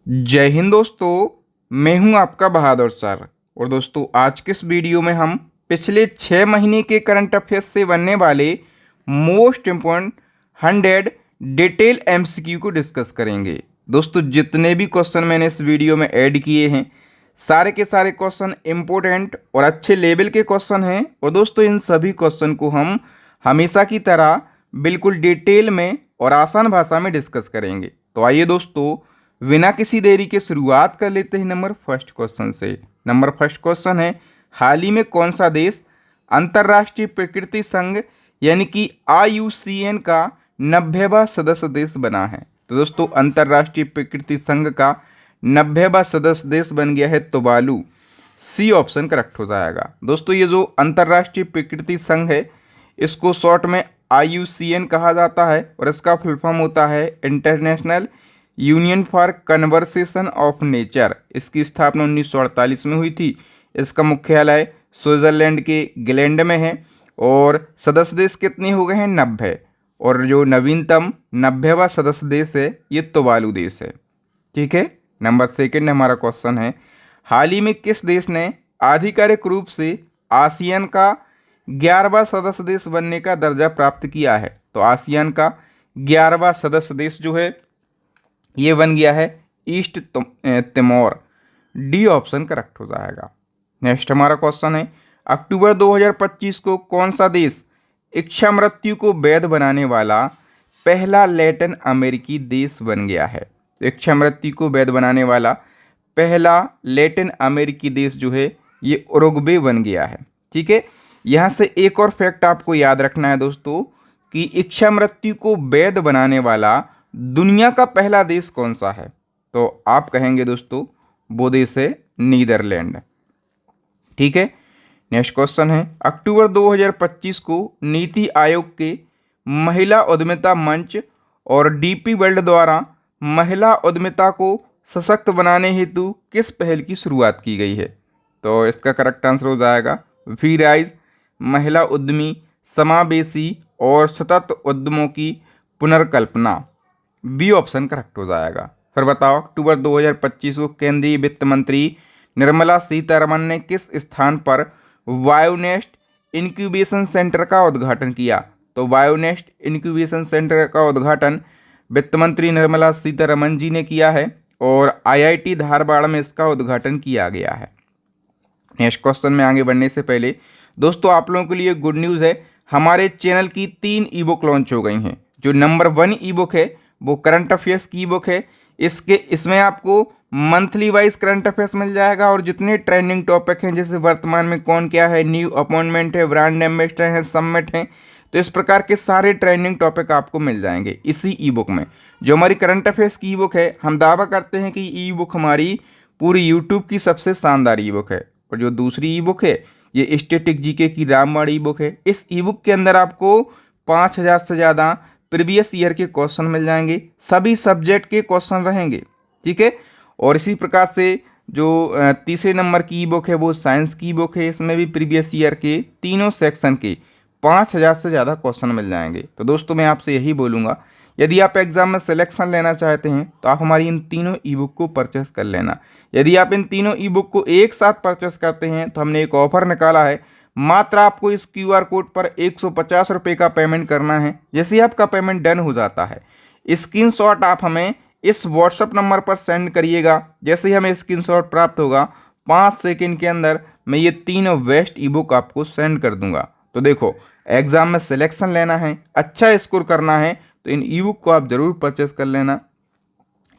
जय हिंद दोस्तों, मैं हूं आपका बहादुर सर। और दोस्तों, आज के इस वीडियो में हम पिछले 6 महीने के करंट अफेयर्स से बनने वाले मोस्ट इम्पोर्टेंट 100 डिटेल एमसीक्यू को डिस्कस करेंगे। दोस्तों, जितने भी क्वेश्चन मैंने इस वीडियो में ऐड किए हैं, सारे के सारे क्वेश्चन इम्पोर्टेंट और अच्छे लेवल के क्वेश्चन हैं। और दोस्तों, इन सभी क्वेश्चन को हम हमेशा की तरह बिल्कुल डिटेल में और आसान भाषा में डिस्कस करेंगे। तो आइए दोस्तों, बिना किसी देरी के शुरुआत कर लेते हैं नंबर फर्स्ट क्वेश्चन से। नंबर फर्स्ट क्वेश्चन है, हाल ही में कौन सा देश अंतर्राष्ट्रीय प्रकृति संघ यानी कि IUCN का 90वां सदस्य देश बना है? तो दोस्तों, अंतर्राष्ट्रीय प्रकृति संघ का 90वां सदस्य देश बन गया है तुवालू। सी ऑप्शन करेक्ट हो जाएगा। दोस्तों, ये जो अंतर्राष्ट्रीय प्रकृति संघ है, इसको शॉर्ट में IUCN कहा जाता है और इसका फुल फॉर्म होता है international union for conversation of nature. इसकी स्थापना 1948 में हुई थी। इसका मुख्यालय स्विट्जरलैंड के ग्लैंड में है और सदस्य देश कितने हो गए हैं? 90। और जो नवीनतम 90वां सदस्य देश है, ये तुवालू देश है। ठीक है। नंबर सेकंड हमारा क्वेश्चन है, हाल ही में किस देश ने आधिकारिक रूप से आसियान का 11वां सदस्य देश बनने का दर्जा प्राप्त किया है? तो आसियान का 11वां सदस्य देश जो है, ये बन गया है east Timor. D option correct हो जाएगा। नेक्स्ट हमारा क्वेश्चन है, अक्टूबर 2025 को कौन सा देश इच्छा मृत्यु को वैध बनाने वाला पहला लैटिन अमेरिकी देश बन गया है? इच्छा मृत्यु को वैध बनाने वाला पहला लैटिन अमेरिकी देश जो है, ये उरुग्वे बन गया है। ठीक है। यहाँ से एक और फैक्ट आपको याद रखना है दोस्तों, कि इच्छा मृत्यु को वैध बनाने वाला दुनिया का पहला देश कौन सा है? तो आप कहेंगे दोस्तों, वो देश है नीदरलैंड। ठीक है। नेक्स्ट क्वेश्चन है, अक्टूबर 2025 को नीति आयोग के महिला उद्यमिता मंच और DP वर्ल्ड द्वारा महिला उद्यमिता को सशक्त बनाने हेतु किस पहल की शुरुआत की गई है? तो इसका करेक्ट आंसर हो जाएगा वी राइज, महिला उद्यमी, समावेशी और सतत उद्यमों की पुनर्कल्पना। बी ऑप्शन करेक्ट हो जाएगा। फिर बताओ, अक्टूबर 2025 को केंद्रीय वित्त मंत्री निर्मला सीतारमण ने किस स्थान पर बायोनेस्ट इंक्यूबेशन सेंटर का उद्घाटन किया? तो बायोनेस्ट इंक्यूबेशन सेंटर का उद्घाटन वित्त मंत्री निर्मला सीतारमण जी ने किया है और IIT धारवाड़ में इसका उद्घाटन किया गया है। नेक्स्ट क्वेश्चन में आगे बढ़ने से पहले दोस्तों, आप लोगों के लिए गुड न्यूज़ है, हमारे चैनल की 3 ई बुक लॉन्च हो गई हैं। जो नंबर 1 ई बुक है, वो करंट अफेयर्स की बुक है। इसमें आपको मंथली वाइज करंट अफेयर्स मिल जाएगा और जितने ट्रेंडिंग टॉपिक हैं, जैसे वर्तमान में कौन क्या है, न्यू अपॉइंटमेंट है, ब्रांड एम्बेसडर है, समिट है, तो इस प्रकार के सारे ट्रेंडिंग टॉपिक आपको मिल जाएंगे इसी ई बुक में। जो हमारी करंट अफेयर्स की ई बुक है, हम दावा करते हैं कि ई बुक हमारी पूरी यूट्यूब की सबसे शानदार ई बुक है। और जो दूसरी ई बुक है, ये स्टैटिक जीके की रामबाण ई बुक है। इस ई बुक के अंदर आपको 5000 से ज़्यादा प्रीवियस ईयर के क्वेश्चन मिल जाएंगे, सभी सब्जेक्ट के क्वेश्चन रहेंगे। ठीक है। और इसी प्रकार से जो तीसरे नंबर की ई बुक है, वो साइंस की बुक है। इसमें भी प्रीवियस ईयर के तीनों सेक्शन के 5000 से ज़्यादा क्वेश्चन मिल जाएंगे। तो दोस्तों, मैं आपसे यही बोलूँगा, यदि आप एग्जाम में सिलेक्शन लेना चाहते हैं तो आप हमारी इन तीनों ई बुक को परचेस कर लेना। यदि आप इन तीनों ई बुक को एक साथ परचेस करते हैं तो हमने एक ऑफर निकाला है, मात्र आपको इस QR कोड पर 150 रुपये का पेमेंट करना है। जैसे ही आपका पेमेंट डन हो जाता है, स्क्रीनशॉट आप हमें इस व्हाट्सअप नंबर पर सेंड करिएगा। जैसे ही हमें स्क्रीनशॉट प्राप्त होगा, 5 सेकंड के अंदर मैं ये तीनों बेस्ट ई बुक आपको सेंड कर दूंगा। तो देखो, एग्जाम में सिलेक्शन लेना है, अच्छा स्कोर करना है, तो इन ई बुक को आप जरूर परचेस कर लेना।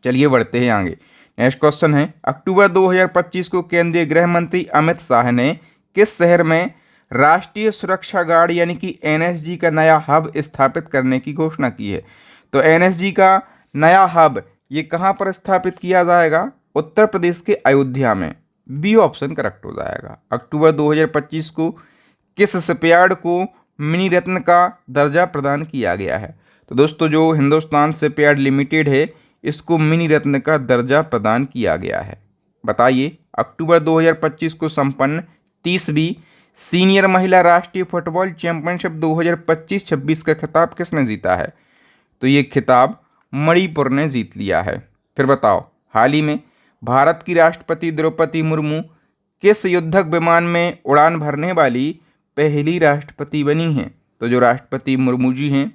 चलिए बढ़ते हैं आगे। नेक्स्ट क्वेश्चन है, अक्टूबर 2025 को केंद्रीय गृह मंत्री अमित शाह ने किस शहर में राष्ट्रीय सुरक्षा गार्ड यानी कि NSG का नया हब स्थापित करने की घोषणा की है? तो NSG का नया हब ये कहाँ पर स्थापित किया जाएगा? उत्तर प्रदेश के अयोध्या में। बी ऑप्शन करेक्ट हो जाएगा। अक्टूबर 2025 को किस शिपयार्ड को मिनी रत्न का दर्जा प्रदान किया गया है? तो दोस्तों, जो हिंदुस्तान शिपयार्ड लिमिटेड है, इसको मिनी रत्न का दर्जा प्रदान किया गया है। बताइए, अक्टूबर 2025 को संपन्न 30वीं सीनियर महिला राष्ट्रीय फुटबॉल चैंपियनशिप 2025-26 का खिताब किसने जीता है? तो ये खिताब मणिपुर ने जीत लिया है। फिर बताओ, हाल ही में भारत की राष्ट्रपति द्रौपदी मुर्मू किस युद्धक विमान में उड़ान भरने वाली पहली राष्ट्रपति बनी हैं? तो जो राष्ट्रपति मुर्मू जी हैं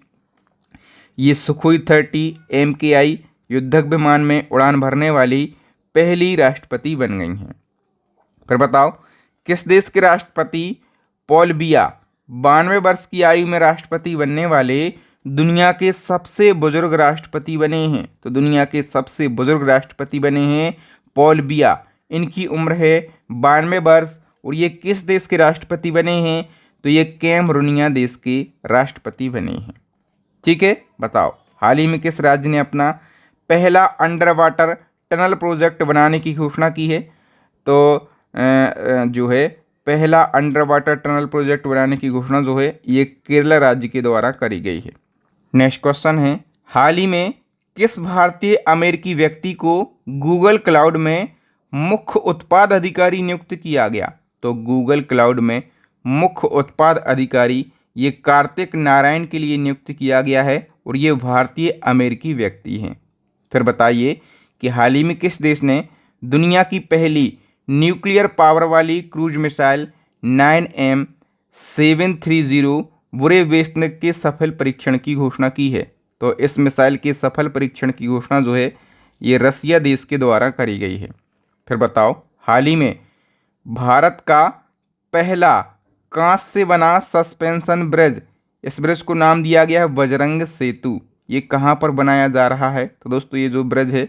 ये सुखोई 30 MKI युद्धक विमान में उड़ान भरने वाली पहली राष्ट्रपति बन गई हैं। फिर बताओ किस देश के राष्ट्रपति पॉल बिया 92 वर्ष की आयु में राष्ट्रपति बनने वाले दुनिया के सबसे बुजुर्ग राष्ट्रपति बने हैं? तो दुनिया के सबसे बुजुर्ग राष्ट्रपति बने हैं पॉल बिया। इनकी उम्र है 92 वर्ष और ये किस देश के राष्ट्रपति बने हैं? तो ये कैमरूनिया देश के राष्ट्रपति बने हैं। ठीक है, बताओ हाल ही में किस राज्य ने अपना पहला अंडर वाटर टनल प्रोजेक्ट बनाने की घोषणा की है? तो जो है पहला अंडर वाटर टनल प्रोजेक्ट बनाने की घोषणा जो है ये केरल राज्य के द्वारा करी गई है। नेक्स्ट क्वेश्चन है, हाल ही में किस भारतीय अमेरिकी व्यक्ति को गूगल क्लाउड में मुख्य उत्पाद अधिकारी नियुक्त किया गया? तो गूगल क्लाउड में मुख्य उत्पाद अधिकारी ये कार्तिक नारायण के लिए नियुक्त किया गया है और ये भारतीय अमेरिकी व्यक्ति हैं। फिर बताइए कि हाल ही में किस देश ने दुनिया की पहली न्यूक्लियर पावर वाली क्रूज मिसाइल 9M730 बुरेविस्निक के सफल परीक्षण की घोषणा की है? तो इस मिसाइल के सफल परीक्षण की घोषणा जो है ये रसिया देश के द्वारा करी गई है। फिर बताओ हाल ही में भारत का पहला कांच से बना सस्पेंशन ब्रिज, इस ब्रिज को नाम दिया गया है बजरंग सेतु। ये कहाँ पर बनाया जा रहा है? तो दोस्तों ये जो ब्रिज है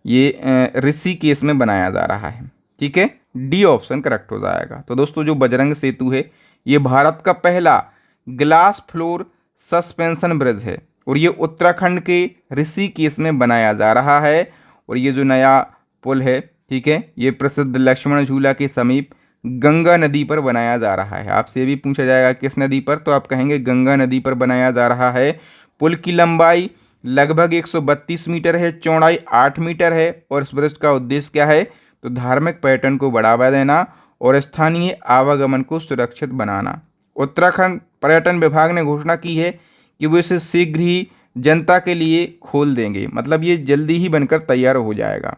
ये ऋषिकेश में बनाया जा रहा है। ठीक है, डी ऑप्शन करेक्ट हो जाएगा। तो दोस्तों जो बजरंग सेतु है ये भारत का पहला ग्लास फ्लोर सस्पेंशन ब्रिज है और ये उत्तराखंड के ऋषिकेश में बनाया जा रहा है। और ये जो नया पुल है, ठीक है, ये प्रसिद्ध लक्ष्मण झूला के समीप गंगा नदी पर बनाया जा रहा है। आपसे ये भी पूछा जाएगा किस नदी पर, तो आप कहेंगे गंगा नदी पर बनाया जा रहा है। पुल की लंबाई लगभग 132 मीटर है, चौड़ाई 8 मीटर है और इस ब्रिज का उद्देश्य क्या है? तो धार्मिक पर्यटन को बढ़ावा देना और स्थानीय आवागमन को सुरक्षित बनाना। उत्तराखंड पर्यटन विभाग ने घोषणा की है कि वो इसे शीघ्र ही जनता के लिए खोल देंगे, मतलब ये जल्दी ही बनकर तैयार हो जाएगा।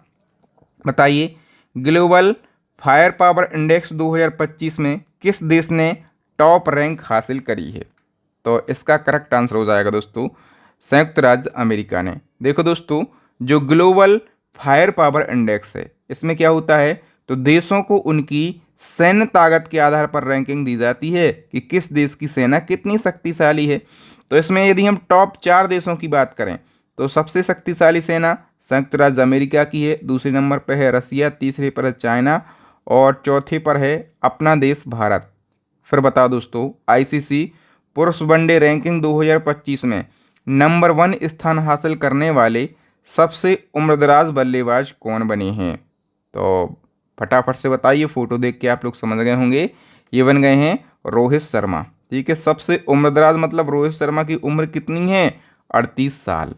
बताइए ग्लोबल फायर पावर इंडेक्स 2025 में किस देश ने टॉप रैंक हासिल करी है? तो इसका करेक्ट आंसर हो जाएगा दोस्तों संयुक्त राज्य अमेरिका ने। देखो दोस्तों जो ग्लोबल फायर पावर इंडेक्स है इसमें क्या होता है, तो देशों को उनकी सैन्य ताकत के आधार पर रैंकिंग दी जाती है कि किस देश की सेना कितनी शक्तिशाली है। तो इसमें यदि हम टॉप 4 देशों की बात करें तो सबसे शक्तिशाली सेना संयुक्त राज्य अमेरिका की है, दूसरे नंबर पर है रसिया, तीसरे पर है चाइना और चौथे पर है अपना देश भारत। फिर बताओ दोस्तों ICC पुरुष वनडे रैंकिंग 2025 में नंबर 1 स्थान हासिल करने वाले सबसे उम्रदराज बल्लेबाज कौन बने हैं? तो फटाफट से बताइए, फोटो देख के आप लोग समझ गए होंगे। ये बन गए हैं रोहित शर्मा। ठीक है, सबसे उम्रदराज मतलब रोहित शर्मा की उम्र कितनी है? 38 साल।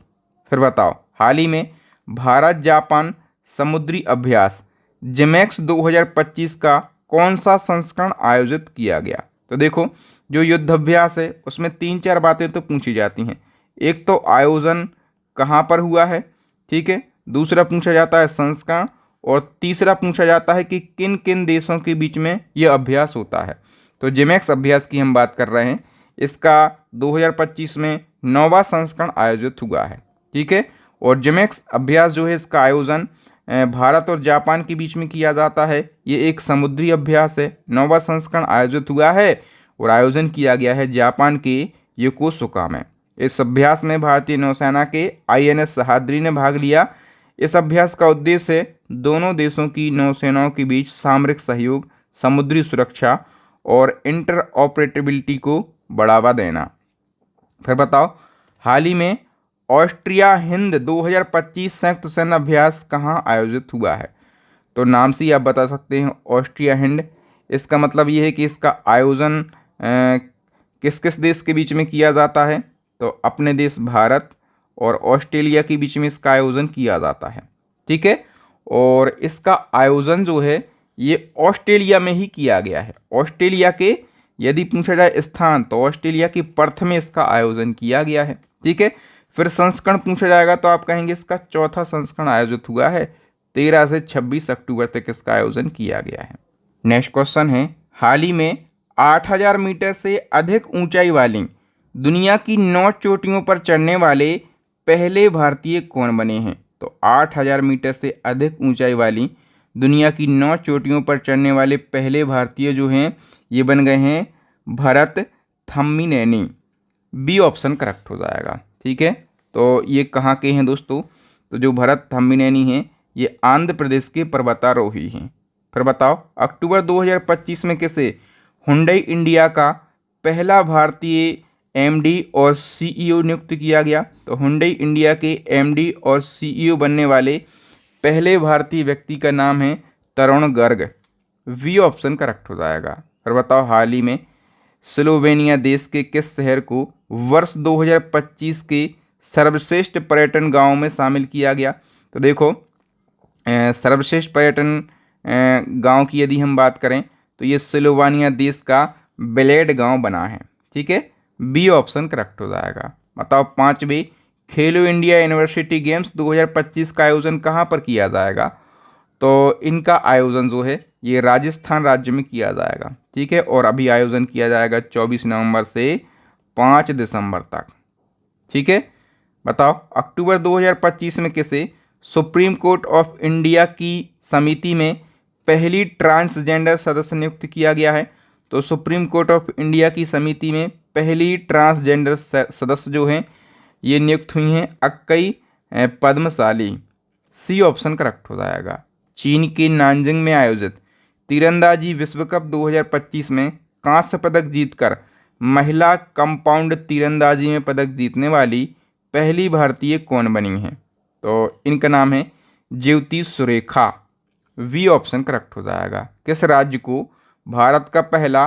फिर बताओ हाल ही में भारत जापान समुद्री अभ्यास जिमैक्स 2025 का कौन सा संस्करण आयोजित किया गया? तो देखो जो युद्ध अभ्यास है उसमें 3-4 बातें तो पूछी जाती हैं। एक तो आयोजन कहाँ पर हुआ है, ठीक है, दूसरा पूछा जाता है संस्करण और तीसरा पूछा जाता है कि किन किन देशों के बीच में यह अभ्यास होता है। तो जिमैक्स अभ्यास की हम बात कर रहे हैं, इसका 2025 में 9वां संस्करण आयोजित हुआ है। ठीक है, और जिमैक्स अभ्यास जो है इसका आयोजन भारत और जापान के बीच में किया जाता है। ये एक समुद्री अभ्यास है, 9वां संस्करण आयोजित हुआ है और आयोजन किया गया है जापान के योकोसुका में। इस अभ्यास में भारतीय नौसेना के INS सहाद्री ने भाग लिया। इस अभ्यास का उद्देश्य है दोनों देशों की नौसेनाओं के बीच सामरिक सहयोग, समुद्री सुरक्षा और इंटरऑपरेटिबिलिटी को बढ़ावा देना। फिर बताओ हाल ही में ऑस्ट्रिया हिंद 2025 संयुक्त सैन्य अभ्यास कहाँ आयोजित हुआ है? तो नाम से ही आप बता सकते हैं ऑस्ट्रिया हिंद। इसका मतलब ये है कि इसका आयोजन किस किस देश के बीच में किया जाता है? तो अपने देश भारत और ऑस्ट्रेलिया के बीच में इसका आयोजन किया जाता है। ठीक है, और इसका आयोजन जो है ये ऑस्ट्रेलिया में ही किया गया है। ऑस्ट्रेलिया के यदि पूछा जाए स्थान तो ऑस्ट्रेलिया की पर्थ में इसका आयोजन किया गया है। ठीक है, फिर संस्करण पूछा जाएगा तो आप कहेंगे इसका 4था संस्करण आयोजित हुआ है 13 से 26 अक्टूबर तक इसका आयोजन किया गया है। नेक्स्ट क्वेश्चन है, हाल ही में 8000 मीटर से अधिक ऊंचाई वाली दुनिया की 9 चोटियों पर चढ़ने वाले पहले भारतीय कौन बने हैं? तो 8000 मीटर से अधिक ऊंचाई वाली दुनिया की 9 चोटियों पर चढ़ने वाले पहले भारतीय जो हैं ये बन गए हैं भरत थम्मीनैनी। बी ऑप्शन करेक्ट हो जाएगा। ठीक है, तो ये कहाँ के हैं दोस्तों? तो जो भरत थम्मीनैनी हैं ये आंध्र प्रदेश के पर्वतारोही हैं। फिर बताओ, अक्टूबर 2025 में किसे हुंडई इंडिया का पहला भारतीय एमडी और सीईओ नियुक्त किया गया? तो हुंडई इंडिया के एमडी और सीईओ बनने वाले पहले भारतीय व्यक्ति का नाम है तरुण गर्ग। वी ऑप्शन करेक्ट हो जाएगा। फिर बताओ, हाल ही में स्लोवेनिया देश के किस शहर को वर्ष 2025 के सर्वश्रेष्ठ पर्यटन गांव में शामिल किया गया? तो देखो, सर्वश्रेष्ठ पर्यटन गांव की यदि हम बात करें तो ये स्लोवेनिया देश का बेलेड गांव बना है। ठीक है, बी ऑप्शन करेक्ट हो जाएगा। बताओ, 5वें खेलो इंडिया यूनिवर्सिटी गेम्स 2025 का आयोजन कहाँ पर किया जाएगा? तो इनका आयोजन जो है ये राजस्थान राज्य में किया जाएगा। ठीक है, और अभी आयोजन किया जाएगा 24 नवंबर से 5 दिसंबर तक। ठीक है, बताओ, अक्टूबर 2025 में किसे सुप्रीम कोर्ट ऑफ इंडिया की समिति में पहली ट्रांसजेंडर सदस्य नियुक्त किया गया है? तो सुप्रीम कोर्ट ऑफ इंडिया की समिति में पहली ट्रांसजेंडर सदस्य जो हैं ये नियुक्त हुई हैं अक्कई पद्मशाली। सी ऑप्शन करेक्ट हो जाएगा। चीन के नानजिंग में आयोजित तीरंदाजी विश्व कप 2025 में कांस्य पदक जीतकर महिला कंपाउंड तीरंदाजी में पदक जीतने वाली पहली भारतीय कौन बनी है? तो इनका नाम है ज्योति सुरेखा। वी ऑप्शन करेक्ट हो जाएगा। किस राज्य को भारत का पहला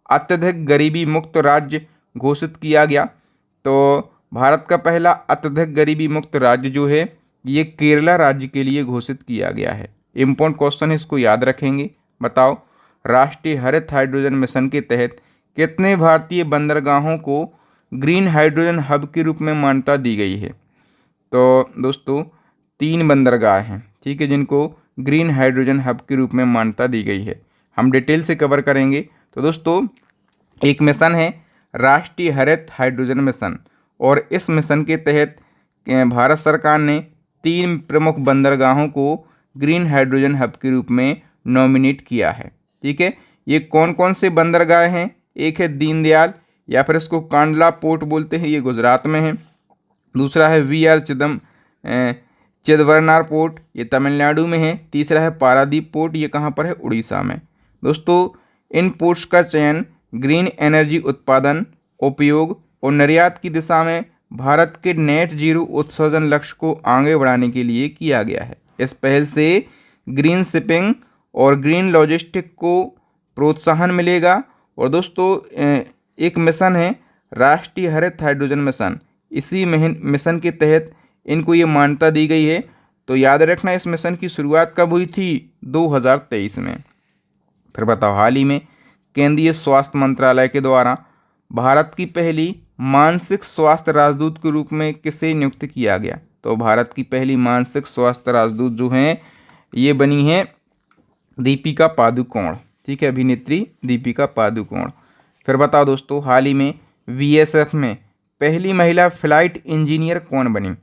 अत्यधिक गरीबी मुक्त राज्य घोषित किया गया? तो भारत का पहला अत्यधिक गरीबी मुक्त राज्य जो है ये केरला राज्य के लिए घोषित किया गया है। इम्पोर्टेंट क्वेश्चन है, इसको याद रखेंगे। बताओ, राष्ट्रीय हरित हाइड्रोजन मिशन के तहत कितने भारतीय बंदरगाहों को ग्रीन हाइड्रोजन हब के रूप में मान्यता दी गई है? तो दोस्तों 3 बंदरगाह हैं, ठीक है, जिनको ग्रीन हाइड्रोजन हब के रूप में मान्यता दी गई है। हम डिटेल से कवर करेंगे। तो दोस्तों, एक मिशन है राष्ट्रीय हरित हाइड्रोजन मिशन, और इस मिशन के तहत भारत सरकार ने 3 प्रमुख बंदरगाहों को ग्रीन हाइड्रोजन हब के रूप में नॉमिनेट किया है। ठीक है, ये कौन कौन से बंदरगाह हैं? एक है दीनदयाल, या फिर इसको कांडला पोर्ट बोलते हैं, ये गुजरात में है। दूसरा है वीआर चिदबरनार पोर्ट, ये तमिलनाडु में है। तीसरा है पारादीप पोर्ट, ये कहाँ पर है? उड़ीसा में। दोस्तों, इन पोर्ट्स का चयन ग्रीन एनर्जी उत्पादन, उपयोग और निर्यात की दिशा में भारत के नेट जीरो उत्सर्जन लक्ष्य को आगे बढ़ाने के लिए किया गया है। इस पहल से ग्रीन शिपिंग और ग्रीन लॉजिस्टिक को प्रोत्साहन मिलेगा। और दोस्तों, एक मिशन है राष्ट्रीय हरित हाइड्रोजन मिशन, इसी मिशन के तहत इनको ये मान्यता दी गई है। तो याद रखना, इस मिशन की शुरुआत कब हुई थी? 2023 में। फिर बताओ, हाल ही में केंद्रीय स्वास्थ्य मंत्रालय के द्वारा भारत की पहली मानसिक स्वास्थ्य राजदूत के रूप में किसे नियुक्त किया गया? तो भारत की पहली मानसिक स्वास्थ्य राजदूत जो हैं ये बनी है दीपिका पादुकोण। ठीक है, अभिनेत्री दीपिका पादुकोण। फिर बताओ दोस्तों, हाल ही में बीएसएफ में पहली महिला फ्लाइट इंजीनियर कौन बनी?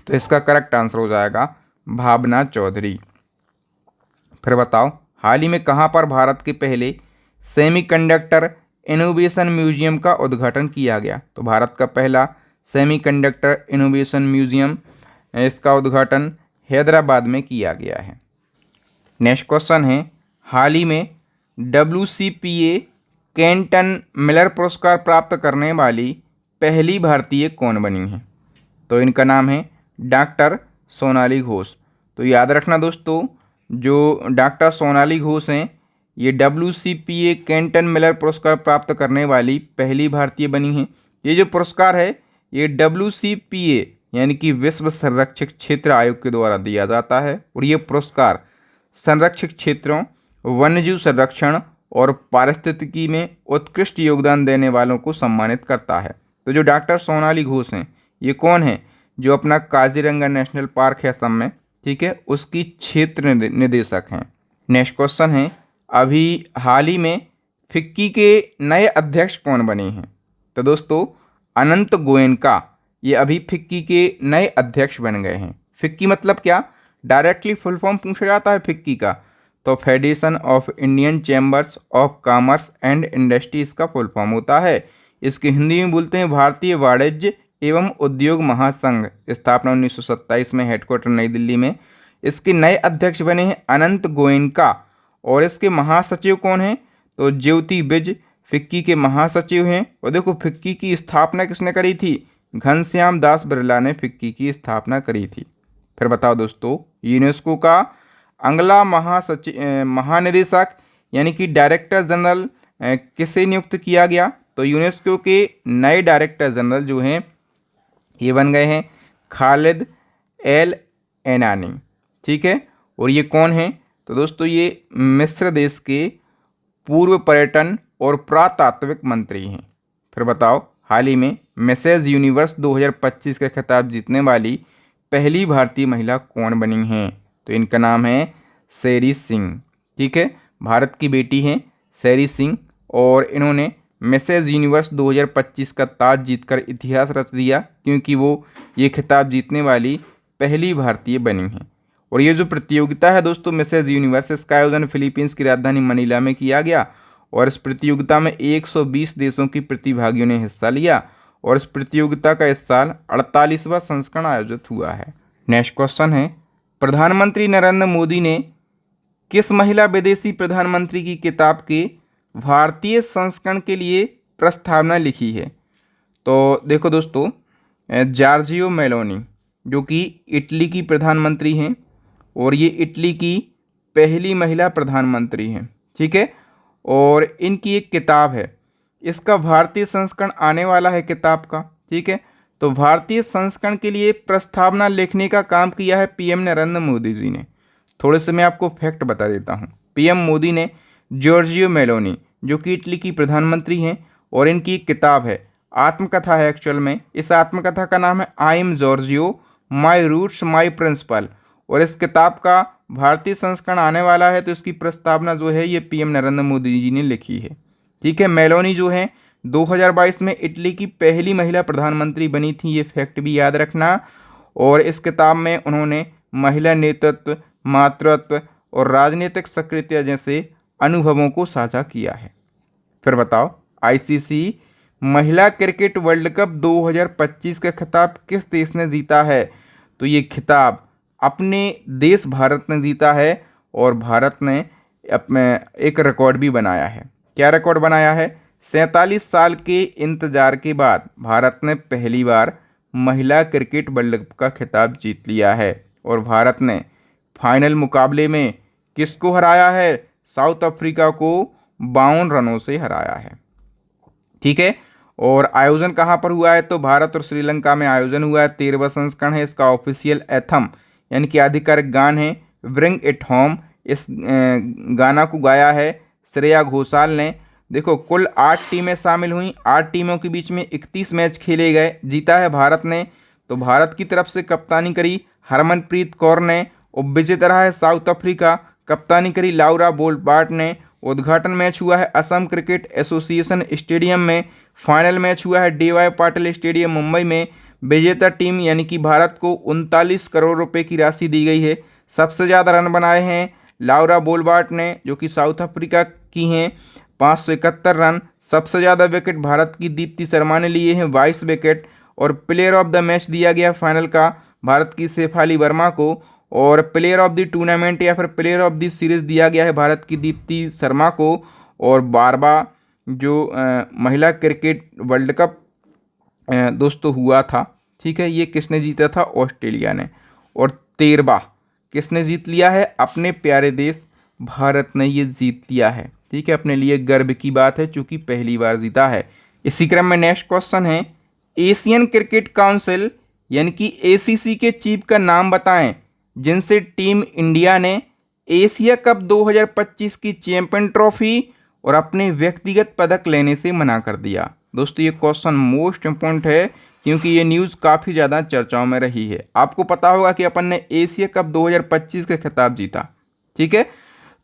तो इसका करेक्ट आंसर हो जाएगा भावना चौधरी। फिर बताओ, हाल ही में कहाँ पर भारत के पहले सेमीकंडक्टर इनोवेशन म्यूजियम का उद्घाटन किया गया? तो भारत का पहला सेमीकंडक्टर इनोवेशन म्यूजियम, इसका उद्घाटन हैदराबाद में किया गया है। नेक्स्ट क्वेश्चन है, हाल ही में WCPA केंटन मिलर पुरस्कार प्राप्त करने वाली पहली भारतीय कौन बनी है? तो इनका नाम है डॉक्टर सोनाली घोष। तो याद रखना दोस्तों, जो डॉक्टर सोनाली घोष हैं ये WCPA केंटन मिलर पुरस्कार प्राप्त करने वाली पहली भारतीय बनी हैं। ये जो पुरस्कार है ये WCPA यानी कि विश्व संरक्षित क्षेत्र आयोग के द्वारा दिया जाता है, और ये पुरस्कार संरक्षित क्षेत्रों, वन्यजीव संरक्षण और पारिस्थितिकी में उत्कृष्ट योगदान देने वालों को सम्मानित करता है। तो जो डॉक्टर सोनाली घोष हैं ये कौन है? जो अपना काजीरंगा नेशनल पार्क है असम में, ठीक है, उसकी क्षेत्र निदेशक हैं। नेक्स्ट क्वेश्चन है, अभी हाल ही में फिक्की के नए अध्यक्ष कौन बने हैं? तो दोस्तों अनंत गोयनका ये अभी फिक्की के नए अध्यक्ष बन गए हैं। फिक्की मतलब क्या, डायरेक्टली फुल फॉर्म पूछा जाता है फिक्की का, तो federation of Indian chambers of commerce and industry इसका फुल फॉर्म होता है। इसके हिंदी में बोलते हैं भारतीय वाणिज्य एवं उद्योग महासंघ। स्थापना 1927 में, हेडक्वार्टर नई दिल्ली में। इसके नए अध्यक्ष बने हैं अनंत गोयनका। और इसके महासचिव कौन हैं? तो ज्योति बिज फिक्की के महासचिव हैं। और देखो फिक्की की स्थापना किसने करी थी? घनश्याम दास बिरला ने फिक्की की स्थापना करी थी। फिर बताओ दोस्तों, यूनेस्को का अगला महानिदेशक यानी कि डायरेक्टर जनरल किसे नियुक्त किया गया? तो यूनेस्को के नए डायरेक्टर जनरल जो हैं ये बन गए हैं खालिद एल एनानी। ठीक है, और ये कौन है? तो दोस्तों ये मिस्र देश के पूर्व पर्यटन और पुरातात्विक मंत्री हैं। फिर बताओ, हाल ही में मिसेज यूनिवर्स 2025 का खिताब जीतने वाली पहली भारतीय महिला कौन बनी हैं? तो इनका नाम है शेरी सिंह। ठीक है, भारत की बेटी हैं शेरी सिंह, और इन्होंने मिसेज यूनिवर्स 2025 का ताज जीतकर इतिहास रच दिया, क्योंकि वो ये खिताब जीतने वाली पहली भारतीय बनी हैं। और ये जो प्रतियोगिता है दोस्तों मिसेज यूनिवर्स, इसका आयोजन फिलीपींस की राजधानी मनीला में किया गया। और इस प्रतियोगिता में 120 देशों की प्रतिभागियों ने हिस्सा लिया। और इस प्रतियोगिता का इस साल 48वां संस्करण आयोजित हुआ है। नेक्स्ट क्वेश्चन है, प्रधानमंत्री नरेंद्र मोदी ने किस महिला विदेशी प्रधानमंत्री की किताब के भारतीय संस्करण के लिए प्रस्तावना लिखी है? तो देखो दोस्तों, जॉर्जिया मेलोनी जो कि इटली की प्रधानमंत्री हैं, और ये इटली की पहली महिला प्रधानमंत्री हैं। ठीक है, और इनकी एक किताब है, इसका भारतीय संस्करण आने वाला है किताब का। ठीक है, तो भारतीय संस्करण के लिए प्रस्तावना लिखने का काम किया है पीएम नरेंद्र मोदी जी ने। थोड़े से मैं आपको फैक्ट बता देता हूँ। पीएम मोदी ने जॉर्जिया मेलोनी जो कि इटली की प्रधानमंत्री हैं, और इनकी एक किताब है, आत्मकथा है एक्चुअल में। इस आत्मकथा का नाम है I am Giorgio, my roots my principle. और इस किताब का भारतीय संस्करण आने वाला है, तो इसकी प्रस्तावना जो है ये पीएम नरेंद्र मोदी जी ने लिखी है। ठीक है, मेलोनी जो है 2022 में इटली की पहली महिला प्रधानमंत्री बनी थी, ये फैक्ट भी याद रखना। और इस किताब में उन्होंने महिला नेतृत्व, मातृत्व और राजनीतिक सक्रियता जैसे अनुभवों को साझा किया है। फिर बताओ, आईसीसी महिला क्रिकेट वर्ल्ड कप 2025 का खिताब किस देश ने जीता है? तो ये खिताब अपने देश भारत ने जीता है, और भारत ने अपने एक रिकॉर्ड भी बनाया है। क्या रिकॉर्ड बनाया है? 47 साल के इंतजार के बाद भारत ने पहली बार महिला क्रिकेट वर्ल्ड कप का खिताब जीत लिया है। और भारत ने फाइनल मुकाबले में किसको हराया है? साउथ अफ्रीका को 52 रनों से हराया है। ठीक है, और आयोजन कहाँ पर हुआ है? तो भारत और श्रीलंका में आयोजन हुआ है। 13वां संस्करण है। इसका ऑफिशियल एथम यानी कि आधिकारिक गान है ब्रिंग इट होम। इस गाना को गाया है श्रेया घोषाल ने। देखो, कुल 8 टीमें शामिल हुई। 8 टीमों के बीच में 31 मैच खेले गए। जीता है भारत ने। तो भारत की तरफ से कप्तानी करी हरमनप्रीत कौर ने, और विजेता रहा है साउथ अफ्रीका। कप्तानी करी लाउरा बोल्बार्ट ने। उद्घाटन मैच हुआ है असम क्रिकेट एसोसिएशन स्टेडियम में। फाइनल मैच हुआ है डीवाई पाटिल स्टेडियम मुंबई में। विजेता टीम यानी कि भारत को 39 करोड़ रुपए की राशि दी गई है। सबसे ज़्यादा रन बनाए हैं लाउरा बोल्बार्ट ने जो कि साउथ अफ्रीका की हैं, 571 रन। सबसे ज़्यादा विकेट भारत की दीप्ति शर्मा ने लिए हैं, 22 विकेट। और प्लेयर ऑफ द मैच दिया गया फाइनल का भारत की शेफाली वर्मा को। और प्लेयर ऑफ द टूर्नामेंट या फिर प्लेयर ऑफ द सीरीज दिया गया है भारत की दीप्ति शर्मा को। और 12वां जो महिला क्रिकेट वर्ल्ड कप दोस्तों हुआ था, ठीक है, ये किसने जीता था? ऑस्ट्रेलिया ने। और 13वां किसने जीत लिया है? अपने प्यारे देश भारत ने ये जीत लिया है। ठीक है, अपने लिए गर्व की बात है चूँकि पहली बार जीता है। इसी क्रम में नेक्स्ट क्वेश्चन है, एशियन क्रिकेट काउंसिल यानी कि एसीसी के चीफ का नाम बताएं जिनसे टीम इंडिया ने एशिया कप 2025 की चैंपियन ट्रॉफी और अपने व्यक्तिगत पदक लेने से मना कर दिया। दोस्तों ये क्वेश्चन मोस्ट इम्पोर्टेंट है क्योंकि ये न्यूज़ काफ़ी ज़्यादा चर्चाओं में रही है। आपको पता होगा कि अपन ने एशिया कप 2025 का खिताब जीता, ठीक है।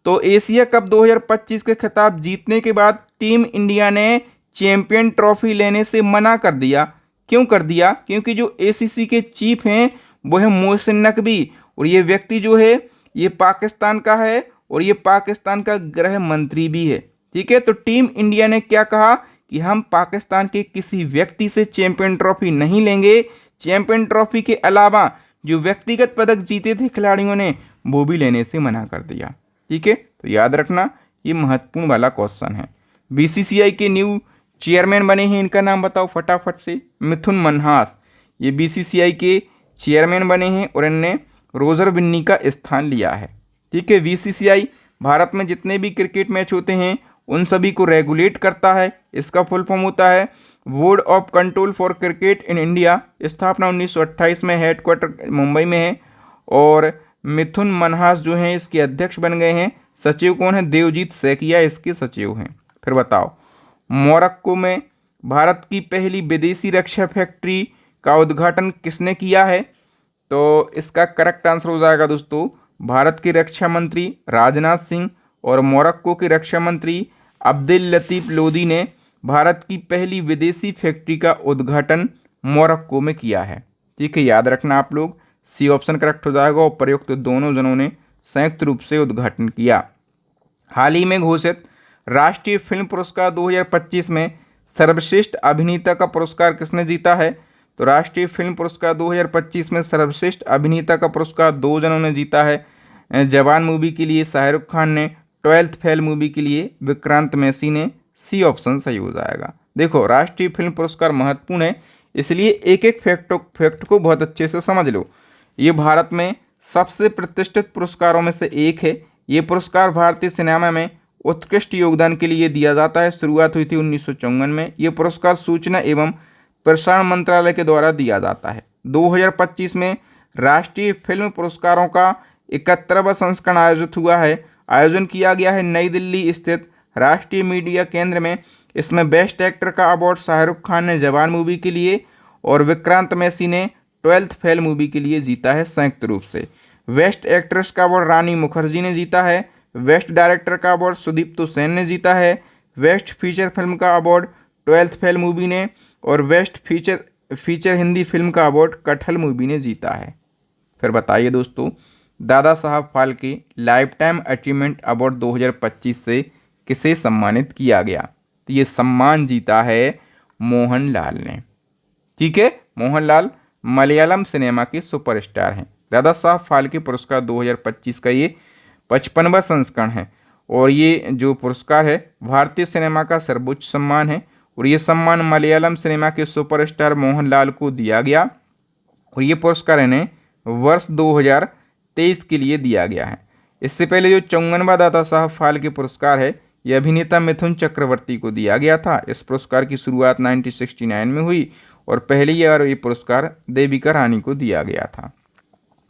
तो एशिया कप 2025 के खिताब जीतने के बाद टीम इंडिया ने चैंपियन ट्रॉफी लेने से मना कर दिया। क्यों कर दिया? क्योंकि जो एसीसी के चीफ हैं वो है मोहसिन नकवी, और ये व्यक्ति जो है ये पाकिस्तान का है और ये पाकिस्तान का गृह मंत्री भी है, ठीक है। तो टीम इंडिया ने क्या कहा कि हम पाकिस्तान के किसी व्यक्ति से चैंपियन ट्रॉफी नहीं लेंगे। चैंपियन ट्रॉफी के अलावा जो व्यक्तिगत पदक जीते थे खिलाड़ियों ने वो भी लेने से मना कर दिया, ठीक है। तो याद रखना ये महत्वपूर्ण वाला क्वेश्चन है। बीसीसीआई के न्यू चेयरमैन बने हैं, इनका नाम बताओ फटाफट से। मिथुन मनहास ये बीसीसीआई के चेयरमैन बने हैं और इनने रोजर बिन्नी का स्थान लिया है, ठीक है। बीसीसीआई भारत में जितने भी क्रिकेट मैच होते हैं उन सभी को रेगुलेट करता है। इसका फुल फॉर्म होता है board of control for cricket in India. स्थापना 1928 में, हेडक्वार्टर मुंबई में है और मिथुन मनहास जो हैं इसके अध्यक्ष बन गए हैं। सचिव कौन है? देवजीत सैकिया इसके सचिव हैं। फिर बताओ मोरक्को में भारत की पहली विदेशी रक्षा फैक्ट्री का उद्घाटन किसने किया है? तो इसका करेक्ट आंसर हो जाएगा दोस्तों भारत के रक्षा मंत्री राजनाथ सिंह और मोरक्को के रक्षा मंत्री अब्देल लतीफ लोदी ने भारत की पहली विदेशी फैक्ट्री का उद्घाटन मोरक्को में किया है, ठीक है। याद रखना आप लोग, सी ऑप्शन करेक्ट हो जाएगा और प्रयुक्त दोनों जनों ने संयुक्त रूप से उद्घाटन किया। हाल ही में घोषित राष्ट्रीय फिल्म पुरस्कार 2025 में सर्वश्रेष्ठ अभिनेता का पुरस्कार किसने जीता है? तो राष्ट्रीय फिल्म पुरस्कार 2025 में सर्वश्रेष्ठ अभिनेता का पुरस्कार दो जनों ने जीता है। जवान मूवी के लिए शाहरुख खान ने, ट्वेल्थ फेल मूवी के लिए विक्रांत मैसी ने। सी ऑप्शन सही हो जाएगा। देखो राष्ट्रीय फिल्म पुरस्कार महत्वपूर्ण है, इसलिए एक एक फैक्ट को बहुत अच्छे से समझ लो। ये भारत में सबसे प्रतिष्ठित पुरस्कारों में से एक है। ये पुरस्कार भारतीय सिनेमा में उत्कृष्ट योगदान के लिए दिया जाता है। शुरुआत हुई थी 1954 में। ये पुरस्कार सूचना एवं प्रसारण मंत्रालय के द्वारा दिया जाता है। 2025 में राष्ट्रीय फिल्म पुरस्कारों का 71वां संस्करण आयोजित हुआ है। आयोजन किया गया है नई दिल्ली स्थित राष्ट्रीय मीडिया केंद्र में। इसमें बेस्ट एक्टर का अवार्ड शाहरुख खान ने जवान मूवी के लिए और विक्रांत मैसी ने ट्वेल्थ फेल मूवी के लिए जीता है संयुक्त रूप से। बेस्ट एक्ट्रेस का अवार्ड रानी मुखर्जी ने जीता है। बेस्ट डायरेक्टर का अवार्ड सुदीप्तो सेन ने जीता है। बेस्ट फीचर फिल्म का अवार्ड ट्वेल्थ फेल मूवी ने और बेस्ट फीचर हिंदी फिल्म का अवार्ड कटहल मूवी ने जीता है। फिर बताइए दोस्तों Dada Saheb Phalke life time achievement award 2025 से किसे सम्मानित किया गया? तो ये सम्मान जीता है मोहनलाल ने, ठीक है। मोहनलाल मलयालम सिनेमा के सुपरस्टार हैं। दादा साहब फाल्के पुरस्कार 2025 का ये 55वां संस्करण है और ये जो पुरस्कार है भारतीय सिनेमा का सर्वोच्च सम्मान है और ये सम्मान मलयालम सिनेमा के सुपरस्टार मोहनलाल को दिया गया और ये पुरस्कार इन्हें वर्ष 2023 के लिए दिया गया है। इससे पहले जो 54वां दादा साहब फाल्के पुरस्कार है यह अभिनेता मिथुन चक्रवर्ती को दिया गया था। इस पुरस्कार की शुरुआत 1969 में हुई और पहली बार ये पुरस्कार देविका रानी को दिया गया था।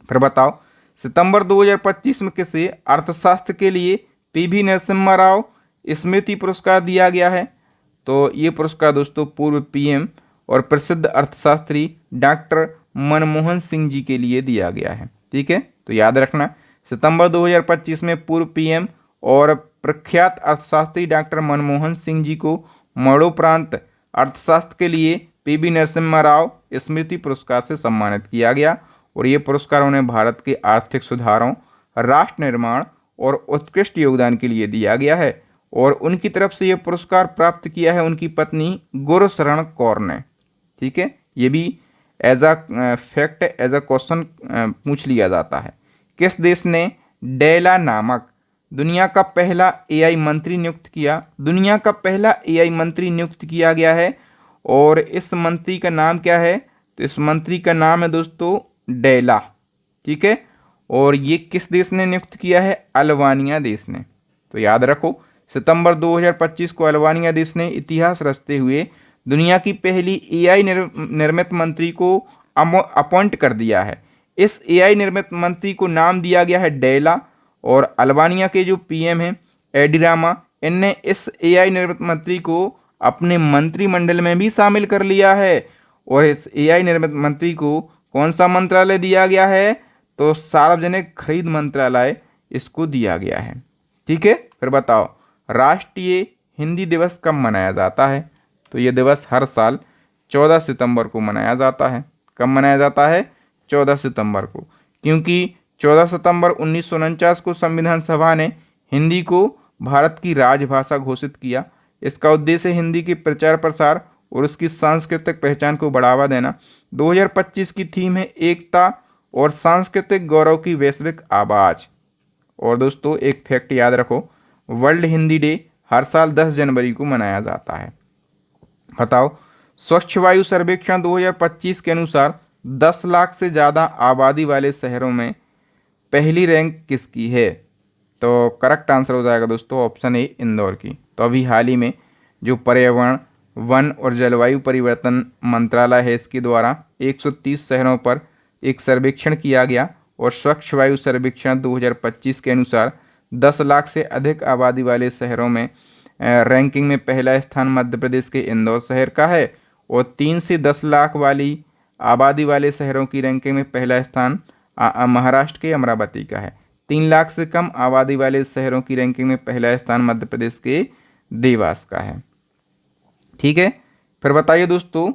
फिर बताओ सितंबर 2025 में किसे अर्थशास्त्र के लिए पीवी नरसिम्हा राव स्मृति पुरस्कार दिया गया है? तो ये पुरस्कार दोस्तों पूर्व पीएम और प्रसिद्ध अर्थशास्त्री डॉक्टर मनमोहन सिंह जी के लिए दिया गया है, ठीक है। तो याद रखना सितंबर 2025 में पूर्व पीएम और प्रख्यात अर्थशास्त्री डॉक्टर मनमोहन सिंह जी को मरणोपरांत अर्थशास्त्र के लिए पीवी नरसिम्हा राव स्मृति पुरस्कार से सम्मानित किया गया और ये पुरस्कार उन्हें भारत के आर्थिक सुधारों, राष्ट्र निर्माण और उत्कृष्ट योगदान के लिए दिया गया है और उनकी तरफ से ये पुरस्कार प्राप्त किया है उनकी पत्नी गुरशरण कौर ने, ठीक है। ये भी as a fact as a question पूछ लिया जाता है। किस देश ने डेला नामक दुनिया का पहला एआई मंत्री नियुक्त किया? दुनिया का पहला एआई मंत्री नियुक्त किया गया है और इस मंत्री का नाम क्या है? तो इस मंत्री का नाम है दोस्तों डेला, ठीक है। और ये किस देश ने नियुक्त किया है? अल्बानिया देश ने। तो याद रखो सितंबर 2025 को अल्बानिया देश ने इतिहास रचते हुए दुनिया की पहली एआई निर्मित मंत्री को अपॉइंट कर दिया है। इस एआई निर्मित मंत्री को नाम दिया गया है डेला और अल्बानिया के जो पीएम हैं एडी रामा, इनने इस एआई निर्मित मंत्री को अपने मंत्रिमंडल में भी शामिल कर लिया है और इस एआई निर्मित मंत्री को कौन सा मंत्रालय दिया गया है? तो सार्वजनिक खरीद मंत्रालय इसको दिया गया है। ठीक है, फिर बताओ राष्ट्रीय हिंदी दिवस कब मनाया जाता है? तो ये दिवस हर साल 14 सितंबर को मनाया जाता है। कब मनाया जाता है? 14 सितंबर को, क्योंकि 14 सितंबर 1949 को संविधान सभा ने हिंदी को भारत की राजभाषा घोषित किया। इसका उद्देश्य हिंदी के प्रचार प्रसार और उसकी सांस्कृतिक पहचान को बढ़ावा देना। 2025 की थीम है एकता और सांस्कृतिक गौरव की वैश्विक आवाज। और दोस्तों एक फैक्ट याद रखो, वर्ल्ड हिंदी डे हर साल 10 जनवरी को मनाया जाता है। बताओ स्वच्छ वायु सर्वेक्षण 2025 के अनुसार 10 लाख से ज़्यादा आबादी वाले शहरों में पहली रैंक किसकी है? तो करेक्ट आंसर हो जाएगा दोस्तों ऑप्शन ए, इंदौर की। तो अभी हाल ही में जो पर्यावरण, वन और जलवायु परिवर्तन मंत्रालय है, इसके द्वारा 130 शहरों पर एक सर्वेक्षण किया गया और स्वच्छ वायु सर्वेक्षण 2025 के अनुसार 10 लाख से अधिक आबादी वाले शहरों में रैंकिंग में पहला स्थान मध्य प्रदेश के इंदौर शहर का है और 3 से 10 लाख वाली आबादी वाले शहरों की रैंकिंग में पहला स्थान महाराष्ट्र के अमरावती का है। 3 लाख से कम आबादी वाले शहरों की रैंकिंग में पहला स्थान मध्य प्रदेश के देवास का है। ठीक है, फिर बताइए दोस्तों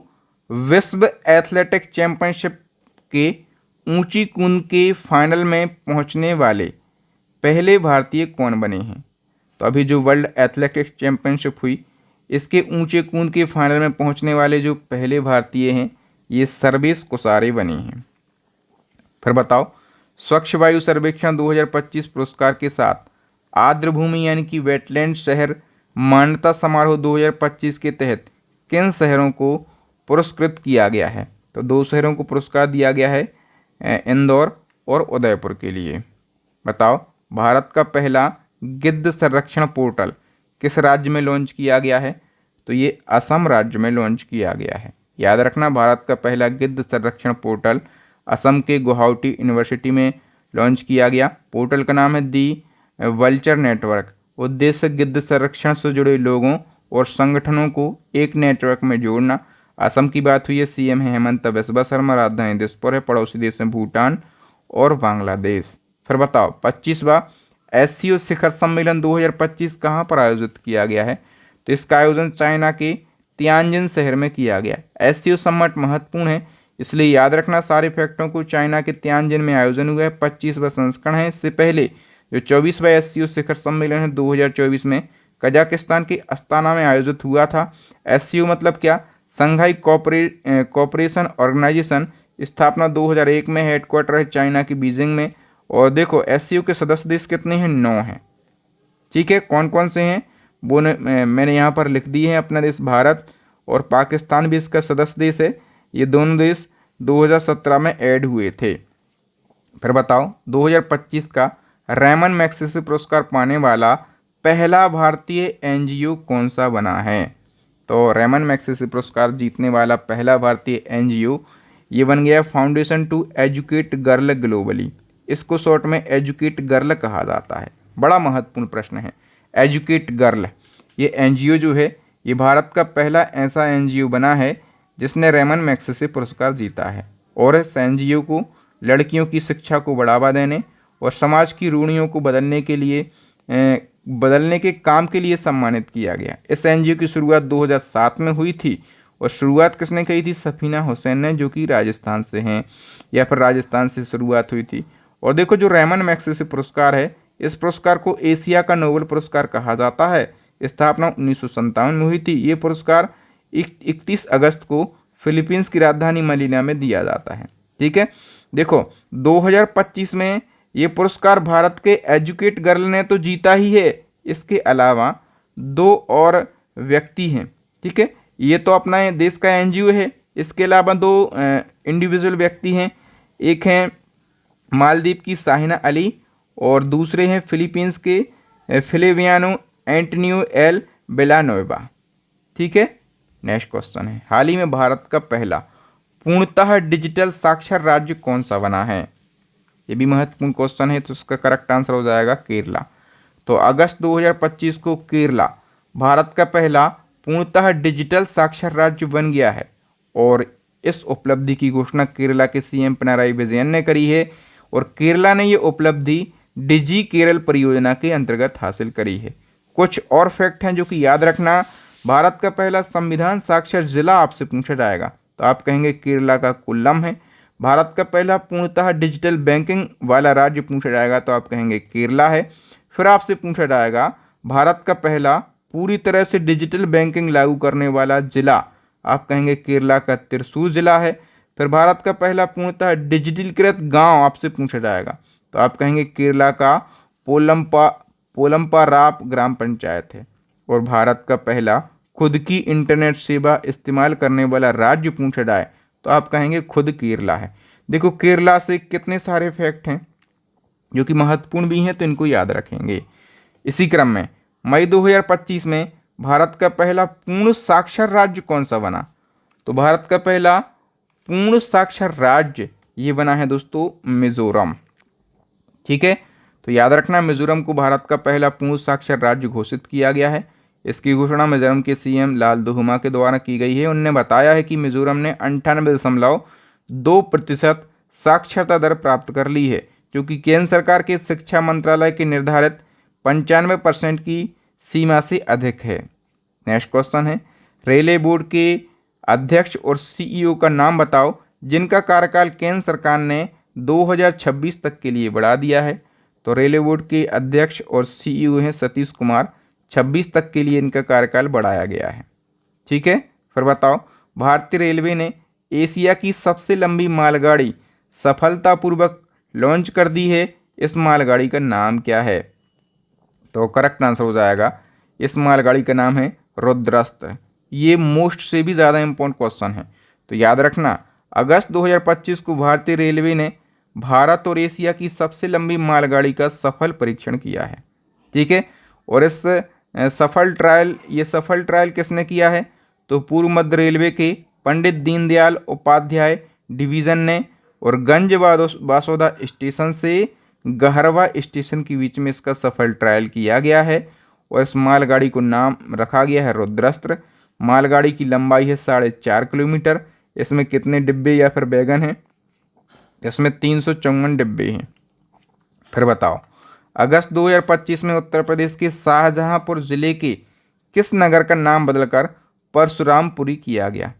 विश्व एथलेटिक चैंपियनशिप के ऊंची कूद के फाइनल में पहुंचने वाले पहले भारतीय कौन बने हैं? तो अभी जो वर्ल्ड एथलेटिक्स चैंपियनशिप हुई, इसके ऊंचे कूद के फाइनल में पहुंचने वाले जो पहले भारतीय हैं ये सर्वेश कुसारे बने हैं। फिर बताओ स्वच्छ वायु सर्वेक्षण 2025 पुरस्कार के साथ आर्द्रभूमि यानी कि वेटलैंड शहर मान्यता समारोह 2025 के तहत किन शहरों को पुरस्कृत किया गया है? तो 2 शहरों को पुरस्कार दिया गया है, इंदौर और उदयपुर के लिए। बताओ भारत का पहला गिद्ध संरक्षण पोर्टल किस राज्य में लॉन्च किया गया है? तो ये असम राज्य में लॉन्च किया गया है। याद रखना भारत का पहला गिद्ध संरक्षण पोर्टल असम के गुवाहाटी यूनिवर्सिटी में लॉन्च किया गया। पोर्टल का नाम है दी वल्चर नेटवर्क। उद्देश्य गिद्ध संरक्षण से जुड़े लोगों और संगठनों को एक नेटवर्क में जोड़ना। असम की बात हुई है, सीएम है हेमंत बिस्वा शर्मा, राजधानी दिसपुर है, पड़ोसी देश में भूटान और बांग्लादेश। फिर बताओ 25वां एससीओ शिखर सम्मेलन 2025 कहाँ पर आयोजित किया गया है? तो इसका आयोजन चाइना के तियानजिन शहर में किया गया। एससीओ समिट महत्वपूर्ण है, इसलिए याद रखना सारे फैक्टों को। चाइना के तियानजिन में आयोजन हुआ है, 25वां संस्करण है। इससे पहले जो 24वां एससीओ शिखर सम्मेलन है 2024 में कजाकिस्तान के अस्ताना में आयोजित हुआ था। एससीओ मतलब क्या? संघाई कोऑपरेशन ऑर्गेनाइजेशन। स्थापना 2001 में, हेडक्वार्टर है चाइना की बीजिंग में। और देखो एससीओ के सदस्य देश कितने हैं? 9 हैं। ठीक है, कौन कौन से हैं वो मैंने यहाँ पर लिख दिए हैं। अपना देश भारत और पाकिस्तान भी इसका सदस्य देश है। ये दोनों देश 2017 में ऐड हुए थे। फिर बताओ 2025 का रेमन मैग्सेसे पुरस्कार पाने वाला पहला भारतीय एनजीओ कौन सा बना है? तो रेमन मैग्सेसे पुरस्कार जीतने वाला पहला भारतीय एनजीओ ये बन गया foundation to educate girl globally. इसको शॉर्ट में एजुकेट गर्ल कहा जाता है। बड़ा महत्वपूर्ण प्रश्न है, एजुकेट गर्ल। ये एनजीओ जो है ये भारत का पहला ऐसा एनजीओ बना है जिसने रेमन मैग्सेसे पुरस्कार जीता है और इस एनजीओ को लड़कियों की शिक्षा को बढ़ावा देने और समाज की रूढ़ियों को बदलने के काम के लिए सम्मानित किया गया। इस एनजीओ की शुरुआत 2007 में हुई थी और शुरुआत किसने की थी? सफीना हुसैन ने, जो कि राजस्थान से हैं, या फिर राजस्थान से शुरुआत हुई थी। और देखो जो रेमन मैग्सेसे पुरस्कार है, इस पुरस्कार को एशिया का नोबेल पुरस्कार कहा जाता है। स्थापना 1957 में हुई थी। ये पुरस्कार 31 अगस्त को फिलीपींस की राजधानी मनीला में दिया जाता है। ठीक है, देखो 2025 में ये पुरस्कार भारत के एजुकेट गर्ल ने तो जीता ही है, इसके अलावा 2 और व्यक्ति हैं। ठीक है, ये तो अपना देश का एनजीओ है, इसके अलावा 2 इंडिविजुअल व्यक्ति हैं। एक हैं मालदीव की शाहिना अली और दूसरे हैं फिलीपींस के फिलेवियानो एंटनियो एल बेलानोवा। ठीक है, नेक्स्ट क्वेश्चन है, हाल ही में भारत का पहला पूर्णतः डिजिटल साक्षर राज्य कौन सा बना है? ये भी महत्वपूर्ण क्वेश्चन है, तो इसका करेक्ट आंसर हो जाएगा केरला। तो अगस्त 2025 को केरला भारत का पहला पूर्णतः डिजिटल साक्षर राज्य बन गया है और इस उपलब्धि की घोषणा केरला के सीएम पिनाराई विजयन ने करी है और केरला ने ये उपलब्धि डिजी केरल परियोजना के अंतर्गत हासिल करी है। कुछ और फैक्ट हैं जो कि याद रखना। भारत का पहला संविधान साक्षर जिला आपसे पूछा जाएगा तो आप कहेंगे केरला का कोल्लम है। भारत का पहला पूर्णतः डिजिटल बैंकिंग वाला राज्य पूछा जाएगा तो आप कहेंगे केरला है। फिर आपसे पूछा जाएगा भारत का पहला पूरी तरह से डिजिटल बैंकिंग लागू करने वाला जिला, आप कहेंगे केरला का त्रिशूर जिला है। फिर भारत का पहला पूर्णतः डिजिटलीकृत गांव आपसे पूछा जाएगा तो आप कहेंगे केरला का पोलम्पाराप ग्राम पंचायत है। और भारत का पहला खुद की इंटरनेट सेवा इस्तेमाल करने वाला राज्य पूछा जाए तो आप कहेंगे खुद केरला है। देखो केरला से कितने सारे फैक्ट हैं जो कि महत्वपूर्ण भी हैं तो इनको याद रखेंगे। इसी क्रम में मई 2025 में भारत का पहला पूर्ण साक्षर राज्य कौन सा बना? तो भारत का पहला पूर्ण साक्षर राज्य ये बना है दोस्तों मिजोरम। ठीक है, तो याद रखना मिजोरम को भारत का पहला पूर्ण साक्षर राज्य घोषित किया गया है। इसकी घोषणा मिजोरम के सीएम लालदुहुमा के द्वारा की गई है। उन्होंने बताया है कि मिजोरम ने 98.2% साक्षरता दर प्राप्त कर ली है, जो कि केंद्र सरकार के शिक्षा मंत्रालय के निर्धारित 95% की सीमा से अधिक है। नेक्स्ट क्वेश्चन है, रेलवे बोर्ड के अध्यक्ष और सीईओ का नाम बताओ जिनका कार्यकाल केंद्र सरकार ने 2026 तक के लिए बढ़ा दिया है। तो रेलवे बोर्ड के अध्यक्ष और सीईओ हैं सतीश कुमार, 26 तक के लिए इनका कार्यकाल बढ़ाया गया है। ठीक है, फिर बताओ भारतीय रेलवे ने एशिया की सबसे लंबी मालगाड़ी सफलतापूर्वक लॉन्च कर दी है। इस मालगाड़ी का नाम क्या है? तो करेक्ट आंसर हो जाएगा, इस मालगाड़ी का नाम है रुद्रस्त्र। ये मोस्ट से भी ज़्यादा इम्पोर्टेंट क्वेश्चन है तो याद रखना। अगस्त 2025 को भारतीय रेलवे ने भारत और एशिया की सबसे लंबी मालगाड़ी का सफल परीक्षण किया है। ठीक है, और इस सफल ट्रायल किसने किया है? तो पूर्व मध्य रेलवे के पंडित दीनदयाल उपाध्याय डिवीज़न ने, और गंज बासोदा स्टेशन से गहरवा स्टेशन के बीच में इसका सफल ट्रायल किया गया है और इस मालगाड़ी को नाम रखा गया है रुद्रस्त्र। मालगाड़ी की लंबाई है 4.5 किलोमीटर। इसमें कितने डिब्बे या फिर वैगन हैं? इसमें 354 डिब्बे हैं। फिर बताओ अगस्त 2025 में उत्तर प्रदेश के शाहजहांपुर जिले के किस नगर का नाम बदलकर परशुरामपुरी किया गया?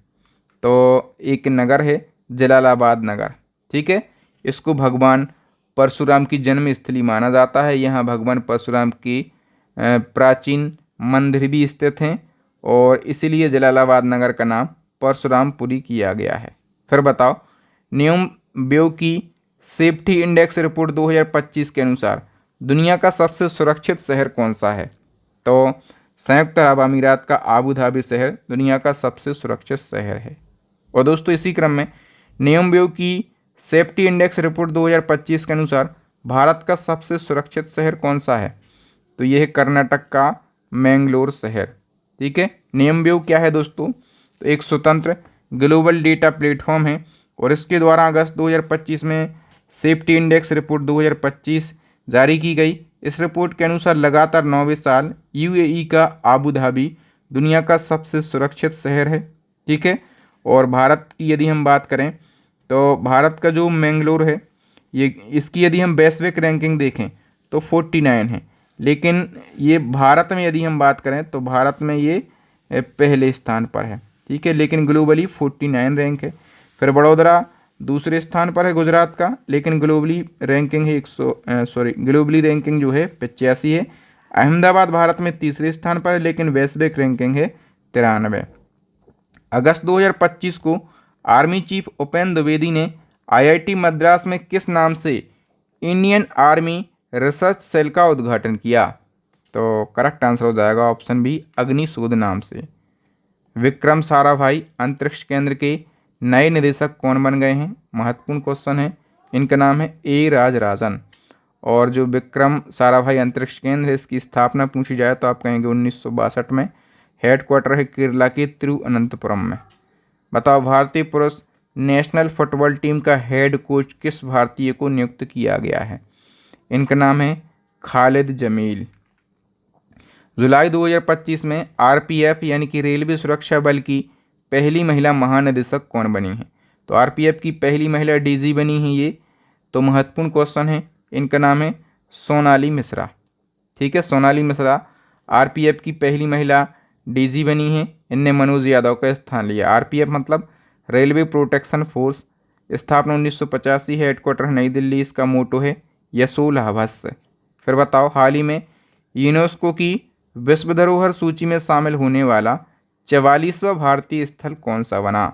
तो एक नगर है जलालाबाद नगर। ठीक है, इसको भगवान परशुराम की जन्म स्थली माना जाता है। यहाँ भगवान परशुराम की प्राचीन मंदिर भी स्थित हैं और इसीलिए जलालाबाद नगर का नाम परशुरामपुरी किया गया है। फिर बताओ न्यूम ब्यो की सेफ्टी इंडेक्स रिपोर्ट 2025 के अनुसार दुनिया का सबसे सुरक्षित शहर कौन सा है? तो संयुक्त अरब अमीरात का आबू धाबी शहर दुनिया का सबसे सुरक्षित शहर है। और दोस्तों इसी क्रम में न्यूम ब्यो की सेफ्टी इंडेक्स रिपोर्ट 2025 के अनुसार भारत का सबसे सुरक्षित शहर कौन सा है? तो यह है कर्नाटक का मैंगलोर शहर। ठीक है, न्यूम ब्यो क्या है दोस्तों? तो एक स्वतंत्र ग्लोबल डेटा प्लेटफॉर्म है और इसके द्वारा अगस्त 2025 में सेफ्टी इंडेक्स रिपोर्ट 2025 जारी की गई। इस रिपोर्ट के अनुसार लगातार 9वें साल यूएई का आबू धाबी दुनिया का सबसे सुरक्षित शहर है। ठीक है, और भारत की यदि हम बात करें तो भारत का जो मैंगलोर है ये, इसकी यदि हम वैश्विक रैंकिंग देखें तो 49 है, लेकिन ये भारत में यदि हम बात करें तो भारत में ये पहले स्थान पर है। ठीक है, लेकिन ग्लोबली 49 रैंक है। फिर बड़ौदा दूसरे स्थान पर है गुजरात का, लेकिन ग्लोबली रैंकिंग है ग्लोबली रैंकिंग जो है 85 है। अहमदाबाद भारत में तीसरे स्थान पर है, लेकिन वैश्विक रैंकिंग है 93। अगस्त 2025 को आर्मी चीफ उपेंद्र द्विवेदी ने आईआईटी मद्रास में किस नाम से इंडियन आर्मी रिसर्च सेल का उद्घाटन किया? तो करेक्ट आंसर हो जाएगा ऑप्शन बी, अग्निशोध नाम से। विक्रम साराभाई अंतरिक्ष केंद्र के नए निदेशक कौन बन गए हैं? महत्वपूर्ण क्वेश्चन है। इनका नाम है ए राजराजन। और जो विक्रम साराभाई अंतरिक्ष केंद्र है इसकी स्थापना पूछी जाए तो आप कहेंगे 1962 में। हेडक्वार्टर है केरला के तिरुवनंतपुरम में। बताओ भारतीय पुरुष नेशनल फुटबॉल टीम का हेड कोच किस भारतीय को नियुक्त किया गया है? इनका नाम है खालिद जमील। जुलाई 2025 में आरपीएफ यानी कि रेलवे सुरक्षा बल की पहली महिला महानिदेशक कौन बनी है? तो आरपीएफ की पहली महिला डीजी बनी है ये। तो महत्वपूर्ण क्वेश्चन है, इनका नाम है सोनाली मिश्रा। ठीक है, सोनाली मिश्रा आरपीएफ की पहली महिला डीजी बनी है। इनने मनोज यादव का स्थान लिया। आरपीएफ मतलब रेलवे प्रोटेक्शन फोर्स, स्थापना 1985 है, हेडक्वार्टर नई दिल्ली, इसका मोटो है यशोल हवस्य। फिर बताओ, हाल ही में यूनेस्को की विश्व धरोहर सूची में शामिल होने वाला 44वां भारतीय स्थल कौन सा बना?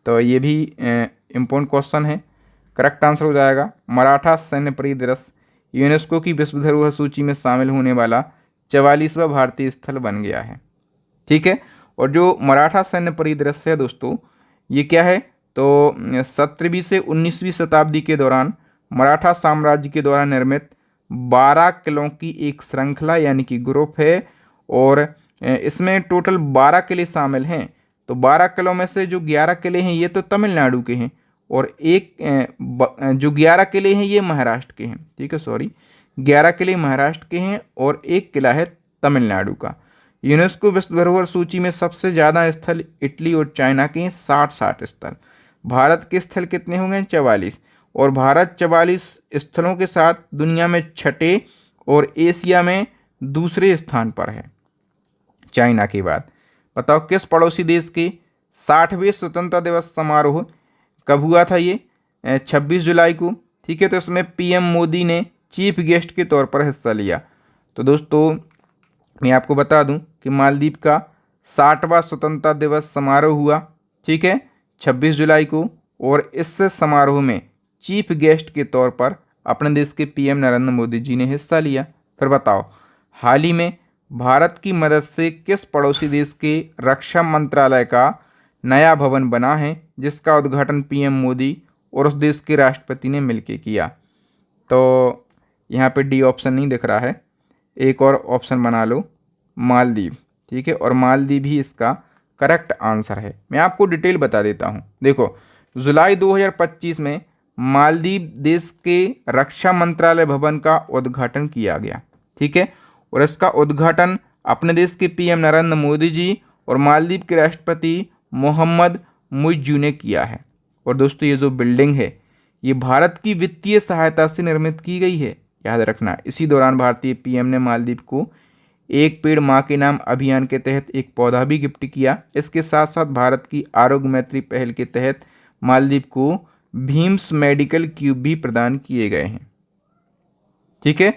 तो ये भी इम्पोर्टेंट क्वेश्चन है। करेक्ट आंसर हो जाएगा मराठा सैन्य परिदृश्य यूनेस्को की विश्व धरोहर सूची में शामिल होने वाला 44वां भारतीय स्थल बन गया है। ठीक है, और जो मराठा सैन्य परिदृश्य है दोस्तों, ये क्या है? तो 17वीं से 19वीं शताब्दी के दौरान मराठा साम्राज्य के द्वारा निर्मित 12 किलों की एक श्रृंखला यानी कि ग्रुप है, और इसमें टोटल 12 किले शामिल हैं। तो 12 किलों में से जो 11 किले हैं ये तो तमिलनाडु के हैं, और जो 11 किले हैं ये महाराष्ट्र के हैं। ठीक है, सॉरी, 11 किले महाराष्ट्र के हैं और एक किला है तमिलनाडु का। यूनेस्को विश्व धरोहर सूची में सबसे ज़्यादा स्थल इटली और चाइना के हैं, 60 स्थल। भारत के स्थल कितने होंगे? 44। और भारत 44 स्थलों के साथ दुनिया में छठे और एशिया में दूसरे स्थान पर है चाइना के बाद। बताओ, किस पड़ोसी देश के 60वें स्वतंत्रता दिवस समारोह कब हुआ था? ये 26 जुलाई को। ठीक है, तो इसमें पीएम मोदी ने चीफ गेस्ट के तौर पर हिस्सा लिया। तो दोस्तों मैं आपको बता दूं कि मालदीव का 60वां स्वतंत्रता दिवस समारोह हुआ, ठीक है, 26 जुलाई को, और इस समारोह में चीफ गेस्ट के तौर पर अपने देश के पीएम नरेंद्र मोदी जी ने हिस्सा लिया। फिर बताओ, हाल ही में भारत की मदद से किस पड़ोसी देश के रक्षा मंत्रालय का नया भवन बना है, जिसका उद्घाटन पीएम मोदी और उस देश के राष्ट्रपति ने मिलकर किया? तो यहाँ पे डी ऑप्शन नहीं दिख रहा है, एक और ऑप्शन बना लो, मालदीव। ठीक है, और मालदीव ही इसका करेक्ट आंसर है। मैं आपको डिटेल बता देता हूँ। देखो, जुलाई 2025 में मालदीव देश के रक्षा मंत्रालय भवन का उद्घाटन किया गया। ठीक है, और इसका उद्घाटन अपने देश के पीएम नरेंद्र मोदी जी और मालदीव के राष्ट्रपति मोहम्मद मुइज्जू ने किया है। और दोस्तों ये जो बिल्डिंग है ये भारत की वित्तीय सहायता से निर्मित की गई है, याद रखना। इसी दौरान भारतीय पीएम ने मालदीव को एक पेड़ माँ के नाम अभियान के तहत एक पौधा भी गिफ्ट किया। इसके साथ साथ भारत की आरोग्य मैत्री पहल के तहत मालदीव को भीम्स मेडिकल क्यूब भी प्रदान किए गए हैं। ठीक है,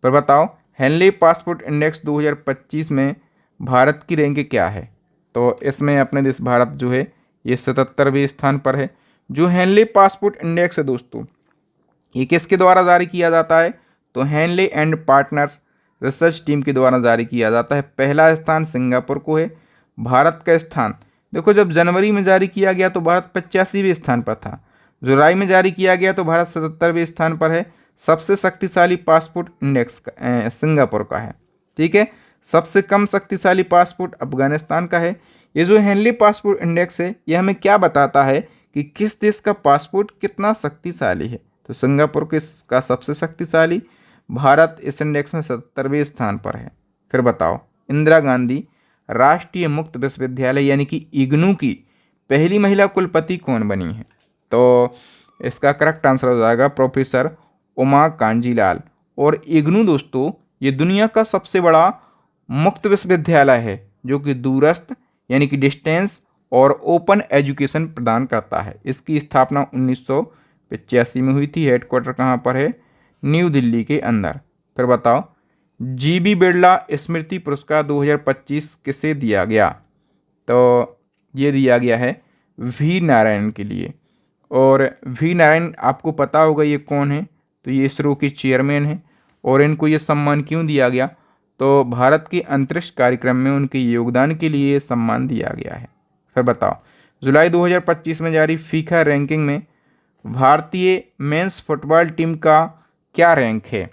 पर बताओ, हेनले पासपोर्ट इंडेक्स 2025 में भारत की रैंक क्या है? तो इसमें अपने देश भारत जो है ये 77वें स्थान पर है। जो हेनले पासपोर्ट इंडेक्स है दोस्तों, ये किसके द्वारा जारी किया जाता है? तो Henley and partners research team के द्वारा जारी किया जाता है। पहला स्थान सिंगापुर को है। भारत का स्थान देखो, जब जनवरी में जारी किया गया तो भारत 85वें स्थान पर था। जुलाई में जारी किया गया तो भारत 77वें स्थान पर है। सबसे शक्तिशाली पासपोर्ट इंडेक्स सिंगापुर का है। ठीक है, सबसे कम शक्तिशाली पासपोर्ट अफगानिस्तान का है। ये जो हेनले पासपोर्ट इंडेक्स है ये हमें क्या बताता है कि किस देश का पासपोर्ट कितना शक्तिशाली है? तो सिंगापुर का सबसे शक्तिशाली, भारत इस इंडेक्स में 77वें स्थान पर है। फिर बताओ, इंदिरा गांधी राष्ट्रीय मुक्त विश्वविद्यालय यानी कि इग्नू की पहली महिला कुलपति कौन बनी है? तो इसका करेक्ट आंसर हो जाएगा प्रोफेसर उमा कांजीलाल। और इग्नू दोस्तों ये दुनिया का सबसे बड़ा मुक्त विश्वविद्यालय है जो कि दूरस्थ यानी कि डिस्टेंस और ओपन एजुकेशन प्रदान करता है। इसकी स्थापना 1985 में हुई थी। हेडक्वार्टर कहाँ पर है? न्यू दिल्ली के अंदर। फिर बताओ, जीबी बिरला स्मृति पुरस्कार 2025 किसे दिया गया? तो ये दिया गया है वी नारायण के लिए। और वी नारायण आपको पता होगा ये कौन है? तो ये इसरो के चेयरमैन हैं। और इनको ये सम्मान क्यों दिया गया? तो भारत के अंतरिक्ष कार्यक्रम में उनके योगदान के लिए ये सम्मान दिया गया है। फिर बताओ, जुलाई 2025 में जारी फीफा रैंकिंग में भारतीय मेंस फुटबॉल टीम का क्या रैंक है?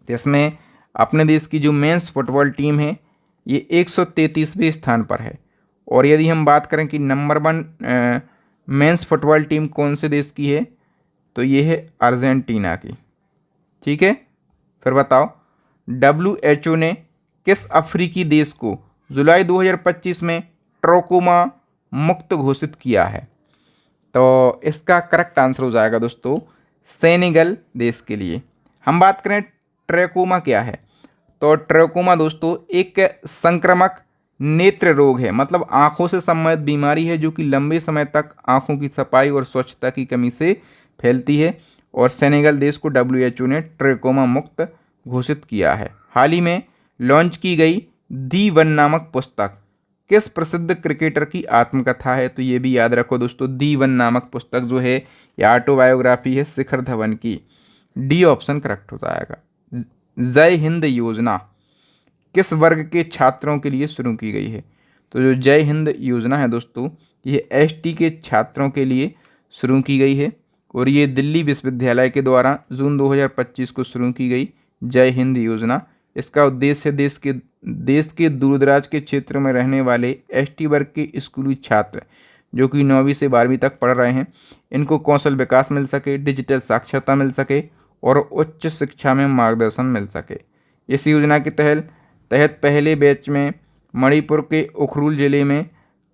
तो इसमें अपने देश की जो मेंस फुटबॉल टीम है ये 133वें स्थान पर है। और यदि हम बात करें कि नंबर 1 मेंस फुटबॉल टीम कौन से देश की है, तो ये है अर्जेंटीना की। ठीक है, फिर बताओ, WHO ने किस अफ्रीकी देश को जुलाई 2025 में ट्रोकोमा मुक्त घोषित किया है? तो इसका करेक्ट आंसर हो जाएगा दोस्तों सेनेगल देश के लिए। हम बात करें ट्रैकोमा क्या है, तो ट्रैकोमा दोस्तों एक संक्रामक नेत्र रोग है, मतलब आंखों से संबंधित बीमारी है जो कि लंबे समय तक आंखों की सफाई और स्वच्छता की कमी से फैलती है। और सेनेगल देश को WHO ने ट्रैकोमा मुक्त घोषित किया है। हाल ही में लॉन्च की गई दी वन नामक पुस्तक किस प्रसिद्ध क्रिकेटर की आत्मकथा है, तो ये भी याद रखो दोस्तों, दी वन नामक पुस्तक जो है ये ऑटोबायोग्राफी है शिखर धवन की। डी ऑप्शन करेक्ट हो जाएगा। जय हिंद योजना किस वर्ग के छात्रों के लिए शुरू की गई है, तो जो जय हिंद योजना है दोस्तों ये ST के छात्रों के लिए शुरू की गई है और ये दिल्ली विश्वविद्यालय के द्वारा जून 2025 को शुरू की गई जय हिंद योजना। इसका उद्देश्य देश के दूरदराज के क्षेत्र में रहने वाले ST वर्ग के स्कूली छात्र जो कि 9वीं से 12वीं तक पढ़ रहे हैं, इनको कौशल विकास मिल सके, डिजिटल साक्षरता मिल सके और उच्च शिक्षा में मार्गदर्शन मिल सके। इस योजना के तहत पहले बैच में मणिपुर के उखरुल जिले में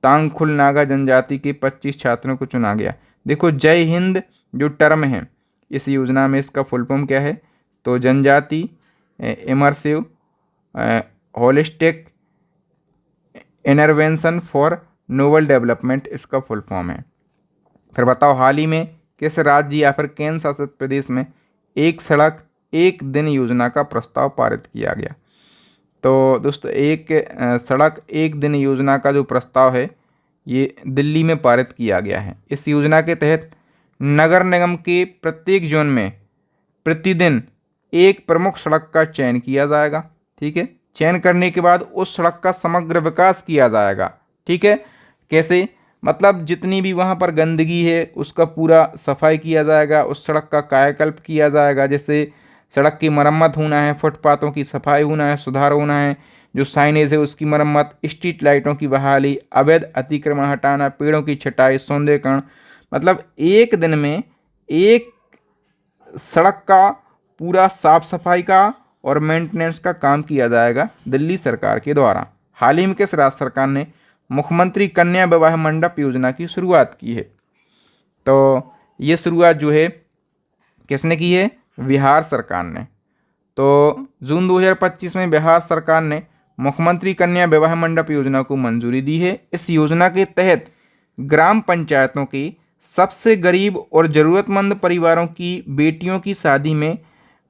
तांगखुल नागा जनजाति के 25 छात्रों को चुना गया। देखो जय हिंद जो टर्म है इस योजना में इसका फुल फॉर्म क्या है, तो जनजाति immersive holistic intervention for noble development इसका फुल फॉर्म है। फिर बताओ हाल ही में किस राज्य या फिर केंद्र शासित प्रदेश में एक सड़क एक दिन योजना का प्रस्ताव पारित किया गया, तो दोस्तों एक सड़क एक दिन योजना का जो प्रस्ताव है ये दिल्ली में पारित किया गया है। इस योजना के तहत नगर निगम के प्रत्येक जोन में प्रतिदिन एक प्रमुख सड़क का चयन किया जाएगा। ठीक है, चयन करने के बाद उस सड़क का समग्र विकास किया जाएगा। ठीक है, कैसे, मतलब जितनी भी वहाँ पर गंदगी है उसका पूरा सफाई किया जाएगा, उस सड़क का कायाकल्प किया जाएगा, जैसे सड़क की मरम्मत होना है, फुटपाथों की सफाई होना है, सुधार होना है, जो साइनेज है उसकी मरम्मत, स्ट्रीट लाइटों की बहाली, अवैध अतिक्रमण हटाना, पेड़ों की छटाई, सौंदर्यीकरण, मतलब एक दिन में एक सड़क का पूरा साफ सफाई का और मेंटेनेंस का काम किया जाएगा दिल्ली सरकार के द्वारा। हाल ही में किस राज्य सरकार ने मुख्यमंत्री कन्या विवाह मंडप योजना की शुरुआत की है, तो ये शुरुआत जो है किसने की है, बिहार सरकार ने। तो जून 2025 में बिहार सरकार ने मुख्यमंत्री कन्या विवाह मंडप योजना को मंजूरी दी है। इस योजना के तहत ग्राम पंचायतों के सबसे गरीब और ज़रूरतमंद परिवारों की बेटियों की शादी में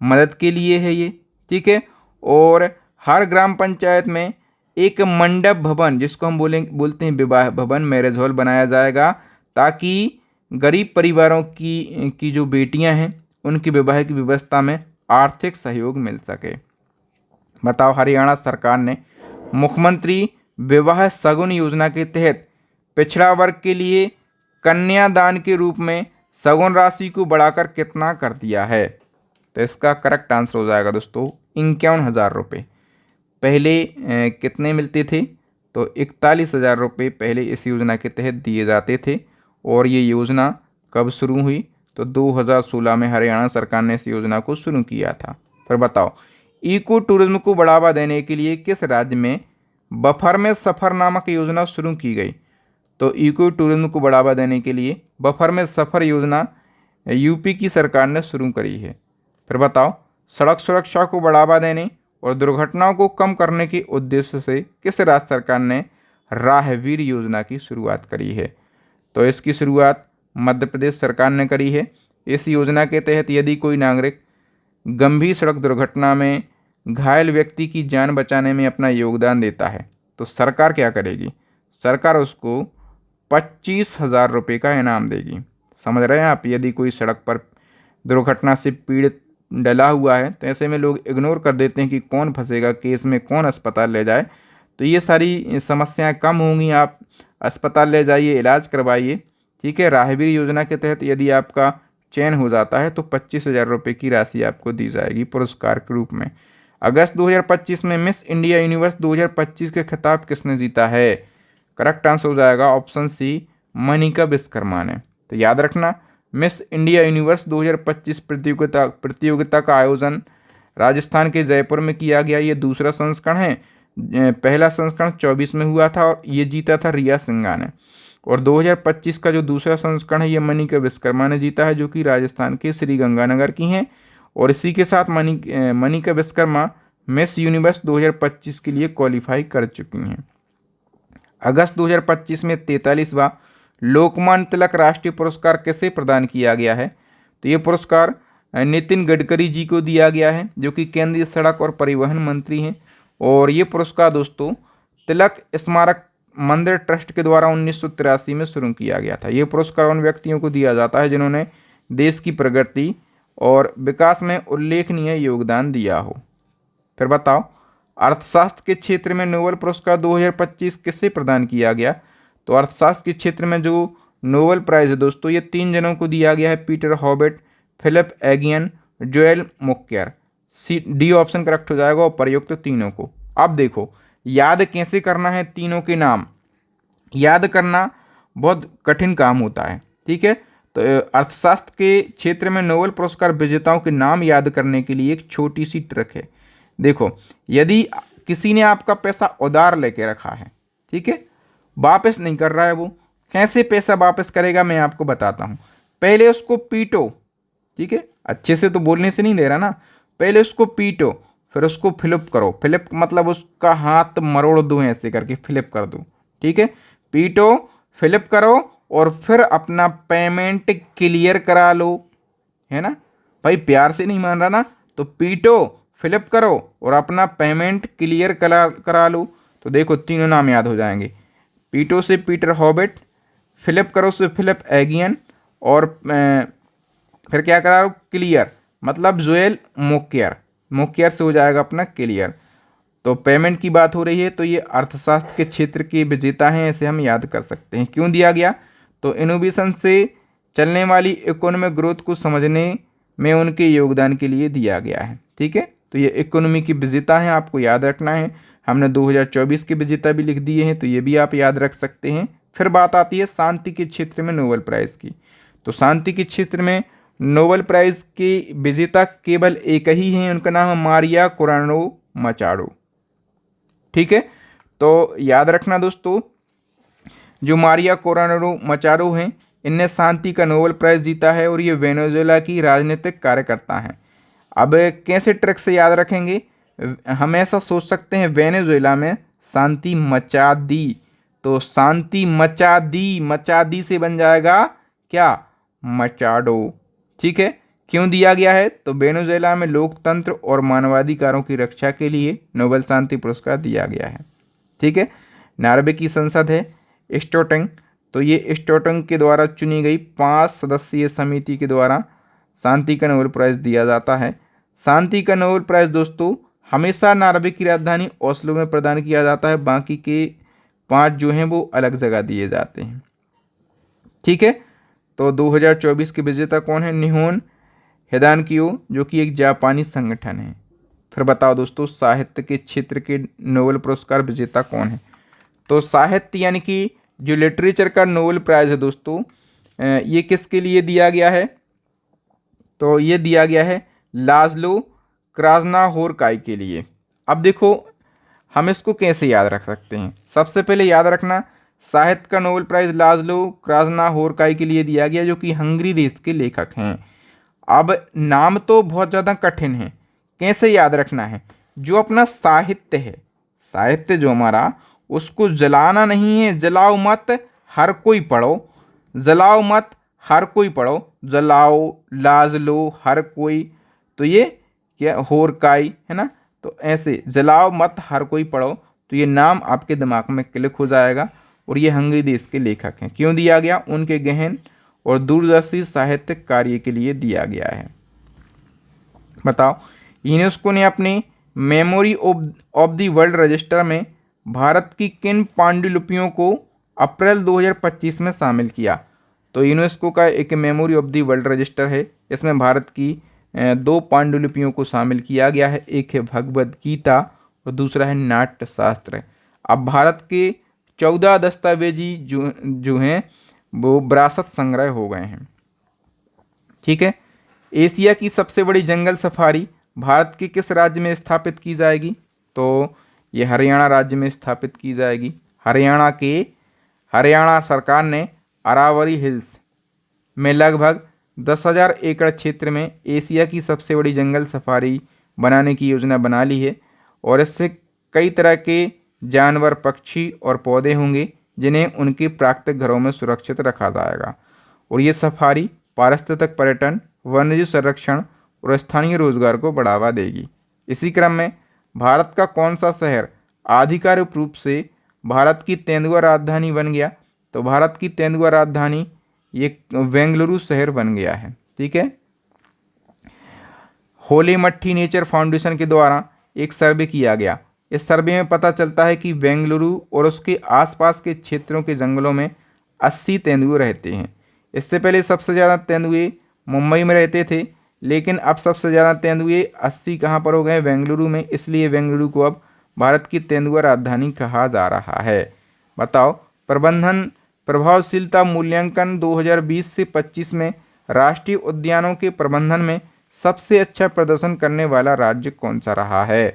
मदद के लिए है ये। ठीक है, और हर ग्राम पंचायत में एक मंडप भवन जिसको हम बोलते हैं विवाह भवन, मैरिज हॉल बनाया जाएगा ताकि गरीब परिवारों की जो बेटियां हैं उनकी विवाह की व्यवस्था में आर्थिक सहयोग मिल सके। बताओ हरियाणा सरकार ने मुख्यमंत्री विवाह शगुन योजना के तहत पिछड़ा वर्ग के लिए कन्यादान के रूप में शगुन राशि को बढ़ाकर कितना कर दिया है, तो इसका करेक्ट आंसर हो जाएगा दोस्तों 51,000 रुपये। पहले कितने मिलते थे, तो 41,000 रुपये पहले इस योजना के तहत दिए जाते थे। और ये योजना कब शुरू हुई, तो 2016 में हरियाणा सरकार ने इस योजना को शुरू किया था। फिर बताओ इको टूरिज्म को बढ़ावा देने के लिए किस राज्य में बफर में सफ़र नामक योजना शुरू की गई, तो इको टूरिज्म को बढ़ावा देने के लिए बफर में सफ़र योजना यूपी की सरकार ने शुरू करी है। फिर बताओ सड़क सुरक्षा को बढ़ावा देने और दुर्घटनाओं को कम करने के उद्देश्य से किस राज्य सरकार ने राहवीर योजना की शुरुआत करी है, तो इसकी शुरुआत मध्य प्रदेश सरकार ने करी है। इस योजना के तहत यदि कोई नागरिक गंभीर सड़क दुर्घटना में घायल व्यक्ति की जान बचाने में अपना योगदान देता है तो सरकार क्या करेगी, सरकार उसको 25,000 रुपये का इनाम देगी। समझ रहे हैं आप, यदि कोई सड़क पर दुर्घटना से पीड़ित डला हुआ है तो ऐसे में लोग इग्नोर कर देते हैं कि कौन फंसेगा केस में, कौन अस्पताल ले जाए, तो ये सारी समस्याएं कम होंगी। आप अस्पताल ले जाइए, इलाज करवाइए। ठीक है, राहवीर योजना के तहत यदि आपका चयन हो जाता है तो 25,000 रुपये की राशि आपको दी जाएगी पुरस्कार के रूप में। अगस्त 2025 में मिस इंडिया यूनिवर्स 2025 के खिताब किसने जीता है, करेक्ट आंसर हो जाएगा ऑप्शन सी, मनिका विश्वकर्मा ने। तो याद रखना मिस इंडिया यूनिवर्स 2025 प्रतियोगिता का आयोजन राजस्थान के जयपुर में किया गया। ये दूसरा संस्करण है, पहला संस्करण 24 में हुआ था और ये जीता था रिया सिंघा ने। और 2025 का जो दूसरा संस्करण है ये मनिका विश्वकर्मा ने जीता है, जो कि राजस्थान के श्री गंगानगर की हैं। और इसी के साथ मनिका विश्वकर्मा मिस यूनिवर्स 2025 के लिए क्वालिफाई कर चुकी हैं। अगस्त 2025 में 43वां लोकमान्य तिलक राष्ट्रीय पुरस्कार किसे प्रदान किया गया है? तो ये पुरस्कार नितिन गडकरी जी को दिया गया है, जो कि केंद्रीय सड़क और परिवहन मंत्री हैं। और ये पुरस्कार दोस्तों तिलक स्मारक मंदिर ट्रस्ट के द्वारा 1983 में शुरू किया गया था। ये पुरस्कार उन व्यक्तियों को दिया जाता है जिन्होंने देश की प्रगति और विकास में उल्लेखनीय योगदान दिया हो। फिर बताओ, अर्थशास्त्र के क्षेत्र में नोबेल पुरस्कार 2025 किसे प्रदान किया गया? तो अर्थशास्त्र के क्षेत्र में जो नोबेल प्राइज है दोस्तों ये 3 जनों को दिया गया है, Peter Howitt, Philippe Aghion, Joel Mokyr. D option correct हो जाएगा, और प्रयुक्त तीनों को। अब देखो याद कैसे करना है, तीनों के नाम याद करना बहुत कठिन काम होता है, ठीक है। तो अर्थशास्त्र के क्षेत्र में नोबेल पुरस्कार विजेताओं के नाम याद करने के लिए एक छोटी सी ट्रिक है। देखो, यदि किसी ने आपका पैसा उधार लेके रखा है, ठीक है, वापस नहीं कर रहा है, वो कैसे पैसा वापस करेगा मैं आपको बताता हूँ। पहले उसको पीटो, ठीक है, अच्छे से तो बोलने से नहीं दे रहा ना, पहले उसको पीटो, फिर उसको फ्लिप करो। फ्लिप मतलब उसका हाथ मरोड़ दो, ऐसे करके फ्लिप कर दो, ठीक है। पीटो, फ्लिप करो और फिर अपना पेमेंट क्लियर करा लो, है ना भाई। प्यार से नहीं मान रहा ना, तो पीटो, फ्लिप करो और अपना पेमेंट क्लियर करा लो। तो देखो तीनों नाम याद हो जाएंगे। पीटो से पीटर हॉबिट, फ्लिप करो से फिलिप एगियन, और फिर क्या करा लो, क्लियर मतलब जोएल मोक्यर। मोक्यर से हो जाएगा अपना क्लियर। तो पेमेंट की बात हो रही है, तो ये अर्थशास्त्र के क्षेत्र के विजेता हैं, ऐसे हम याद कर सकते हैं। क्यों दिया गया? तो इनोवेशन से चलने वाली इकोनॉमिक ग्रोथ को समझने में उनके योगदान के लिए दिया गया है, ठीक है। तो ये इकोनॉमी की विजेता हैं, आपको याद रखना है। हमने 2024 के विजेता भी लिख दिए हैं, तो ये भी आप याद रख सकते हैं। फिर बात आती है शांति के क्षेत्र में नोबेल प्राइज़ की। तो शांति के क्षेत्र में नोबेल प्राइज़ के विजेता केवल एक ही हैं, उनका नाम है मारिया कोरानो मचाडो, ठीक है। तो याद रखना दोस्तों, जो मारिया कोरानो मचाडो हैं, इनने शांति का नोबेल प्राइज़ जीता है और ये वेनेजुएला की राजनीतिक कार्यकर्ता हैं। अब कैसे ट्रिक से याद रखेंगे, हम ऐसा सोच सकते हैं वेनेजुएला में शांति मचा दी, तो शांति मचा दी से बन जाएगा क्या, मचाडो, ठीक है। क्यों दिया गया है? तो वेनेजुएला में लोकतंत्र और मानवाधिकारों की रक्षा के लिए नोबेल शांति पुरस्कार दिया गया है, ठीक है। नॉर्वे की संसद है स्टोटिंग, तो ये स्टोटिंग के द्वारा चुनी गई 5 सदस्यीय समिति के द्वारा शांति का नोबेल प्राइज़ दिया जाता है। शांति का नोबेल प्राइज़ दोस्तों हमेशा नॉर्वे की राजधानी ओस्लो में प्रदान किया जाता है, बाकी के 5 जो हैं वो अलग जगह दिए जाते हैं, ठीक है। तो 2024 के विजेता कौन है? निहोन हिदानकियो, जो कि एक जापानी संगठन है। फिर बताओ दोस्तों, साहित्य के क्षेत्र के नोबेल पुरस्कार विजेता कौन है? तो साहित्य यानी कि जो लिटरेचर का नोबेल प्राइज़ है दोस्तों, ये किसके लिए दिया गया है? तो ये दिया गया है लाज़लो क्रास्नाहोरकाई के लिए। अब देखो हम इसको कैसे याद रख सकते हैं। सबसे पहले याद रखना, साहित्य का नोबेल प्राइज़ लाज़लो क्रास्नाहोरकाई के लिए दिया गया, जो कि हंगरी देश के लेखक हैं। अब नाम तो बहुत ज़्यादा कठिन है, कैसे याद रखना है? जो अपना साहित्य है, साहित्य जो हमारा, उसको जलाना नहीं है। जलाओ मत, हर कोई पढ़ो, जलाओ मत, हर कोई पढ़ो, जलाओ, लाज़लो, हर कोई, तो ये क्या, होरकाई, है ना। तो ऐसे जलाओ मत, हर कोई पढ़ो, तो ये नाम आपके दिमाग में क्लिक हो जाएगा। और ये हंगरी देश के लेखक हैं। क्यों दिया गया? उनके गहन और दूरदर्शी साहित्यिक कार्य के लिए दिया गया है। बताओ, यूनेस्को ने अपने memory of the world register में भारत की किन पांडुलिपियों को अप्रैल 2025 में शामिल किया? तो यूनेस्को का एक memory of the world register है, इसमें भारत की 2 पांडुलिपियों को शामिल किया गया है। एक है भगवद गीता और दूसरा है नाट्य शास्त्र। अब भारत के 14 दस्तावेजी जो हैं वो विरासत संग्रह हो गए हैं, ठीक है। एशिया की सबसे बड़ी जंगल सफारी भारत के किस राज्य में स्थापित की जाएगी? तो ये हरियाणा राज्य में स्थापित की जाएगी। हरियाणा सरकार ने अरावली हिल्स में लगभग 10,000 एकड़ क्षेत्र में एशिया की सबसे बड़ी जंगल सफारी बनाने की योजना बना ली है और इससे कई तरह के जानवर, पक्षी और पौधे होंगे जिन्हें उनके प्राकृतिक घरों में सुरक्षित रखा जाएगा। और ये सफारी पारिस्थितिक पर्यटन, वन्यजीव संरक्षण और स्थानीय रोजगार को बढ़ावा देगी। इसी क्रम में भारत का कौन सा शहर आधिकारिक रूप से भारत की तेंदुआ राजधानी बन गया? तो भारत की तेंदुआ राजधानी ये बेंगलुरु शहर बन गया है। ठीक है। होले मट्टी नेचर फाउंडेशन के द्वारा एक सर्वे किया गया। इस सर्वे में पता चलता है कि बेंगलुरु और उसके आसपास के क्षेत्रों के जंगलों में 80 तेंदुए रहते हैं। इससे पहले सबसे ज़्यादा तेंदुए मुंबई में रहते थे, लेकिन अब सबसे ज़्यादा तेंदुए 80 कहाँ पर हो गए? बेंगलुरु में। इसलिए बेंगलुरु को अब भारत की तेंदुआ राजधानी कहा जा रहा है। बताओ, प्रबंधन प्रभावशीलता मूल्यांकन 2020 से 25 में राष्ट्रीय उद्यानों के प्रबंधन में सबसे अच्छा प्रदर्शन करने वाला राज्य कौन सा रहा है?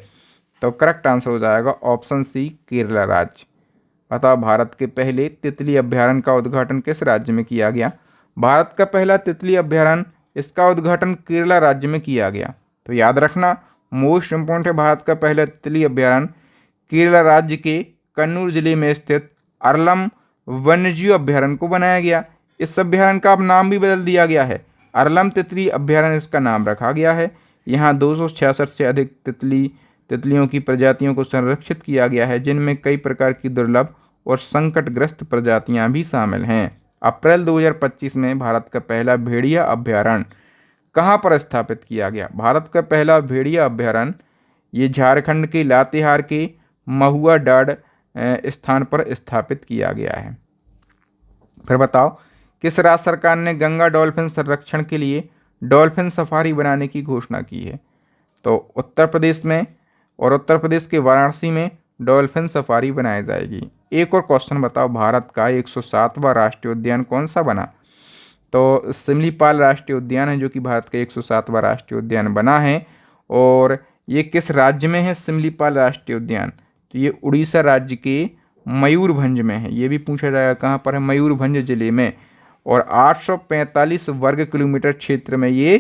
तो करेक्ट आंसर हो जाएगा ऑप्शन सी, केरला राज्य। बताओ, भारत के पहले तितली अभ्यारण्य का उद्घाटन किस राज्य में किया गया? भारत का पहला तितली अभ्यारण्य, इसका उद्घाटन केरला राज्य में किया गया। तो याद रखना, मोस्ट इम्पोर्टेंट है, भारत का पहला तितली अभ्यारण्य केरला राज्य के कन्नूर जिले में स्थित अरलम वन्यजीव अभ्यारण्य को बनाया गया। इस अभ्यारण्य का अब नाम भी बदल दिया गया है, अरलम तितली अभ्यारण्य इसका नाम रखा गया है। यहाँ 266 से अधिक तितलियों की प्रजातियों को संरक्षित किया गया है, जिनमें कई प्रकार की दुर्लभ और संकटग्रस्त प्रजातियां भी शामिल हैं। अप्रैल 2025 में भारत का पहला भेड़िया अभ्यारण्य कहाँ पर स्थापित किया गया? भारत का पहला भेड़िया अभ्यारण्य ये झारखंड के लातेहार के महुआ डांड स्थान पर स्थापित किया गया है। फिर बताओ, किस राज्य सरकार ने गंगा डॉल्फिन संरक्षण के लिए डॉल्फिन सफारी बनाने की घोषणा की है? तो उत्तर प्रदेश में, और उत्तर प्रदेश के वाराणसी में डॉल्फिन सफारी बनाई जाएगी। एक और क्वेश्चन बताओ, भारत का 107वां राष्ट्रीय उद्यान कौन सा बना? तो सिमलीपाल राष्ट्रीय उद्यान है जो कि भारत का 107वां राष्ट्रीय उद्यान बना है। और ये किस राज्य में है सिमलीपाल राष्ट्रीय उद्यान? तो ये उड़ीसा राज्य के मयूरभंज में है। ये भी पूछा जाएगा कहाँ पर है? मयूरभंज जिले में। और 845 वर्ग किलोमीटर क्षेत्र में ये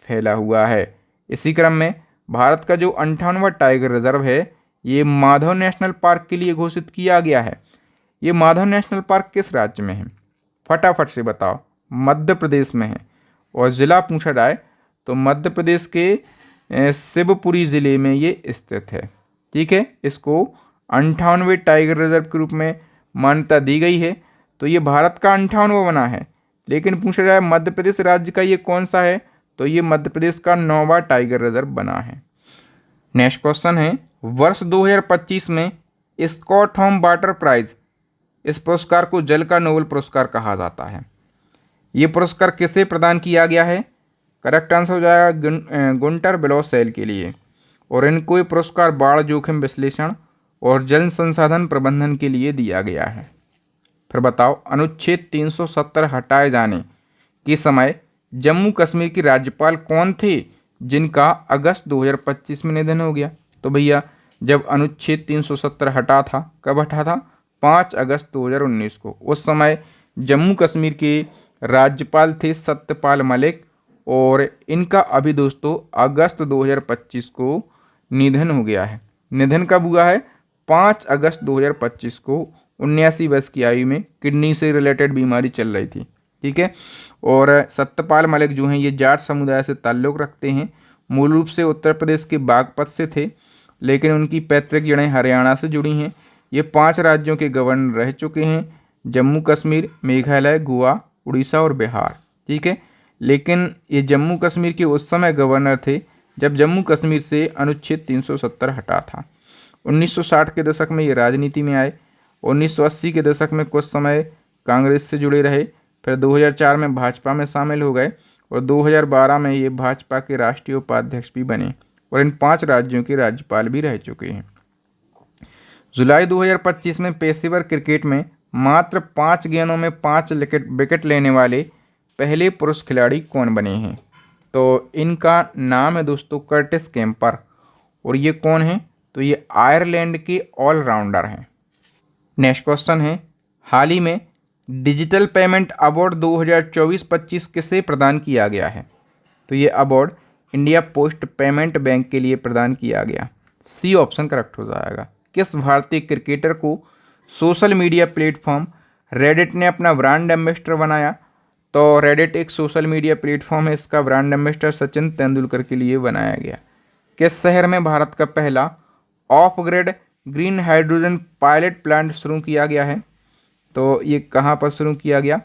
फैला हुआ है। इसी क्रम में भारत का जो 58वां टाइगर रिजर्व है ये माधव नेशनल पार्क के लिए घोषित किया गया है। ये माधव नेशनल पार्क किस राज्य में है? फटाफट से बताओ। मध्य प्रदेश में है। और ज़िला पूछा जाए तो मध्य प्रदेश के शिवपुरी ज़िले में ये स्थित है। ठीक है। इसको 58वें टाइगर रिजर्व के रूप में मान्यता दी गई है। तो ये भारत का 58वां बना है। लेकिन पूछा जाए मध्य प्रदेश राज्य का ये कौन सा है? तो ये मध्य प्रदेश का 9वां टाइगर रिजर्व बना है। नेक्स्ट क्वेश्चन है, वर्ष 2025 में स्कॉट होम वाटर प्राइज, इस पुरस्कार को जल का नोबेल पुरस्कार कहा जाता है। ये पुरस्कार किसे प्रदान किया गया है? करेक्ट आंसर हो जाएगा गुंटर ब्लॉसेल के लिए। और इनको ये पुरस्कार बाढ़ जोखिम विश्लेषण और जल संसाधन प्रबंधन के लिए दिया गया है। फिर बताओ, अनुच्छेद 370 हटाए जाने के समय जम्मू कश्मीर के राज्यपाल कौन थे जिनका अगस्त 2025 में निधन हो गया? तो भैया, जब अनुच्छेद 370 हटा था, कब हटा था? 5 अगस्त 2019 को। उस समय जम्मू कश्मीर के राज्यपाल थे सत्यपाल मलिक। और इनका अभी दोस्तों अगस्त 2025 को निधन हो गया है। निधन कब हुआ है? 5 अगस्त 2025 को। 79 वर्ष की आयु में किडनी से रिलेटेड बीमारी चल रही थी। ठीक है। और सत्यपाल मलिक जो हैं ये जाट समुदाय से ताल्लुक़ रखते हैं। मूल रूप से उत्तर प्रदेश के बागपत से थे, लेकिन उनकी पैतृक जड़ें हरियाणा से जुड़ी हैं। ये 5 राज्यों के गवर्नर रह चुके हैं, जम्मू कश्मीर, मेघालय, गोवा, उड़ीसा और बिहार। ठीक है। लेकिन ये जम्मू कश्मीर के उस समय गवर्नर थे जब जम्मू कश्मीर से अनुच्छेद 370 हटा था। 1960 के दशक में ये राजनीति में आए। 1980 के दशक में कुछ समय कांग्रेस से जुड़े रहे। फिर 2004 में भाजपा में शामिल हो गए और 2012 में ये भाजपा के राष्ट्रीय उपाध्यक्ष भी बने और इन 5 राज्यों के राज्यपाल भी रह चुके हैं। जुलाई 2025 में पेशेवर क्रिकेट में मात्र 5 गेंदों में 5 विकेट लेने वाले पहले पुरुष खिलाड़ी कौन बने हैं? तो इनका नाम है दोस्तों कर्टिस केम्पर। और ये कौन है? तो ये आयरलैंड के ऑलराउंडर हैं। नेक्स्ट क्वेश्चन है, हाल ही में डिजिटल पेमेंट अवार्ड 2024-25 किसे प्रदान किया गया है? तो ये award India post payment bank के लिए प्रदान किया गया। सी ऑप्शन करेक्ट हो जाएगा। किस भारतीय क्रिकेटर को सोशल मीडिया प्लेटफॉर्म रेडिट ने अपना ब्रांड एम्बेसडर बनाया? तो रेडिट एक सोशल मीडिया प्लेटफॉर्म है, इसका ब्रांड एम्बेसडर सचिन तेंदुलकर के लिए बनाया गया। किस शहर में भारत का पहला of grid green hydrogen pilot plant शुरू किया गया है? तो ये कहाँ पर शुरू किया गया?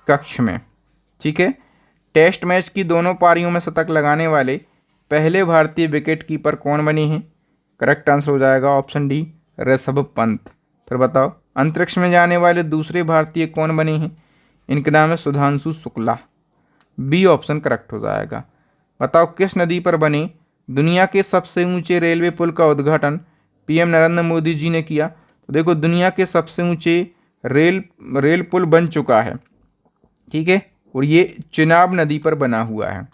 कच्छ में। ठीक है। टेस्ट मैच की दोनों पारियों में शतक लगाने वाले पहले भारतीय विकेट कीपर कौन बने हैं? करेक्ट आंसर हो जाएगा ऑप्शन डी, ऋषभ पंत। फिर बताओ, अंतरिक्ष में जाने वाले दूसरे भारतीय कौन बने हैं? इनका नाम है Sudhanshu Shukla. B option correct हो जाएगा। बताओ, किस नदी पर बने दुनिया के सबसे ऊंचे रेलवे पुल का उद्घाटन पीएम नरेंद्र मोदी जी ने किया? तो देखो, दुनिया के सबसे ऊंचे रेल पुल बन चुका है। ठीक है, और ये चिनाब नदी पर बना हुआ है।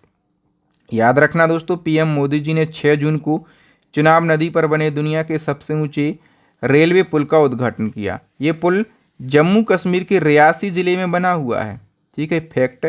याद रखना दोस्तों, पीएम मोदी जी ने 6 जून को चिनाब नदी पर बने दुनिया के सबसे ऊंचे रेलवे पुल का उद्घाटन किया। ये पुल जम्मू कश्मीर के रियासी जिले में बना हुआ है। ठीक है, फैक्ट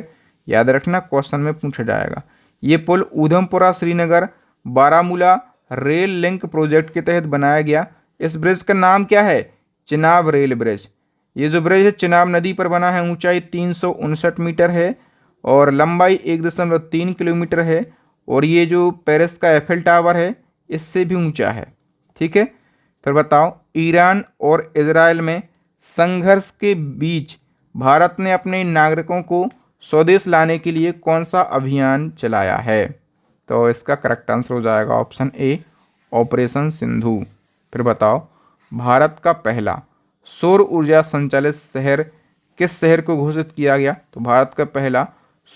याद रखना, क्वेश्चन में पूछा जाएगा। ये पुल उधमपुरा Srinagar Baramulla rail link project के तहत बनाया गया। इस ब्रिज का नाम क्या है? Chenab rail bridge. ये जो ब्रिज है चिनाब नदी पर बना है, ऊंचाई 359 मीटर है और लंबाई 1.3 किलोमीटर है। और ये जो पेरिस का एफिल टावर है इससे भी ऊंचा है। ठीक है। फिर बताओ, ईरान और इजराइल में संघर्ष के बीच भारत ने अपने नागरिकों को स्वदेश लाने के लिए कौन सा अभियान चलाया है? तो इसका करेक्ट आंसर हो जाएगा ऑप्शन ए, ऑपरेशन सिंधु। फिर बताओ, भारत का पहला सौर ऊर्जा संचालित शहर किस शहर को घोषित किया गया? तो भारत का पहला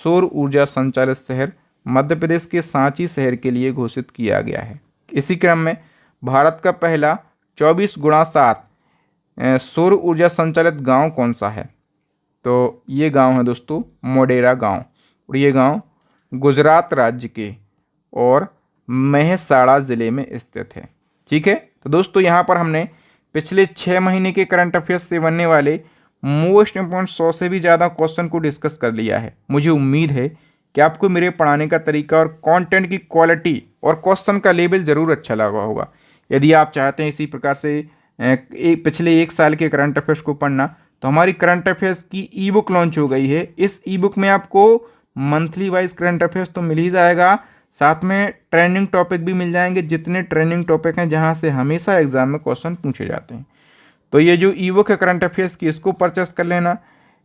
सौर ऊर्जा संचालित शहर मध्य प्रदेश के सांची शहर के लिए घोषित किया गया है। इसी क्रम में भारत का पहला 24x7 सौर ऊर्जा संचालित गांव कौन सा है? तो ये गांव है दोस्तों मोढेरा गांव, और ये गांव गुजरात राज्य के और मेहसाणा ज़िले में स्थित है। ठीक है, तो दोस्तों यहाँ पर हमने पिछले 6 महीने के करंट अफेयर्स से बनने वाले मोस्ट इम्पोर्टेंट 100 से भी ज़्यादा क्वेश्चन को डिस्कस कर लिया है। मुझे उम्मीद है कि आपको मेरे पढ़ाने का तरीका और कंटेंट की क्वालिटी और क्वेश्चन का लेवल ज़रूर अच्छा लगा होगा। यदि आप चाहते हैं इसी प्रकार से पिछले 1 साल के करंट अफेयर्स को पढ़ना, तो हमारी करंट अफेयर्स की ई बुक लॉन्च हो गई है। इस ई बुक में आपको मंथली वाइज करंट अफेयर्स तो मिल ही जाएगा, साथ में ट्रेंडिंग टॉपिक भी मिल जाएंगे, जितने ट्रेंडिंग टॉपिक हैं जहां से हमेशा एग्जाम में क्वेश्चन पूछे जाते हैं। तो ये जो ई बुक है करंट अफेयर्स की, इसको परचेस कर लेना।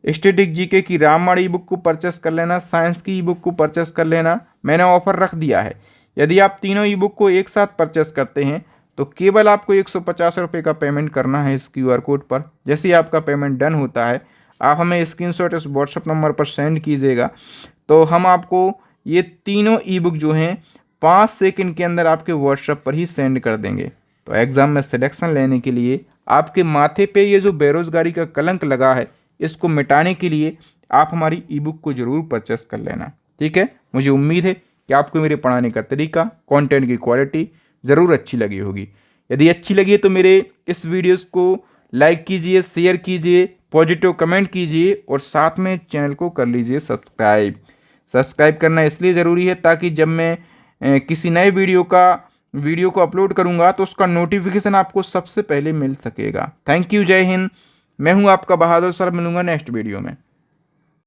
स्टैटिक जीके की रामबाण ई बुक को परचेस कर लेना। साइंस की ई बुक को परचेस कर लेना। मैंने ऑफर रख दिया है, यदि आप तीनों ई बुक को एक साथ परचेस करते हैं तो केवल आपको 150 रुपये का पेमेंट करना है इस QR कोड पर। जैसे ही आपका पेमेंट डन होता है, आप हमें स्क्रीनशॉट इस व्हाट्सएप नंबर पर सेंड कीजिएगा, तो हम आपको ये तीनों ई बुक जो हैं 5 सेकंड के अंदर आपके व्हाट्सएप पर ही सेंड कर देंगे। तो एग्ज़ाम में सिलेक्शन लेने के लिए आपके माथे पे ये जो बेरोज़गारी का कलंक लगा है, इसको मिटाने के लिए आप हमारी ई बुक को ज़रूर परचेस कर लेना। ठीक है, मुझे उम्मीद है कि आपको मेरे पढ़ाने का तरीका, कंटेंट की क्वालिटी ज़रूर अच्छी लगी होगी। यदि अच्छी लगी है तो मेरे इस वीडियोस को लाइक कीजिए, शेयर कीजिए, पॉजिटिव कमेंट कीजिए और साथ में चैनल को कर लीजिए सब्सक्राइब। सब्सक्राइब करना इसलिए ज़रूरी है ताकि जब मैं किसी नए वीडियो को अपलोड करूंगा तो उसका नोटिफिकेशन आपको सबसे पहले मिल सकेगा। थैंक यू, जय हिंद। मैं हूं आपका बहादुर सर, मिलूंगा नेक्स्ट वीडियो में।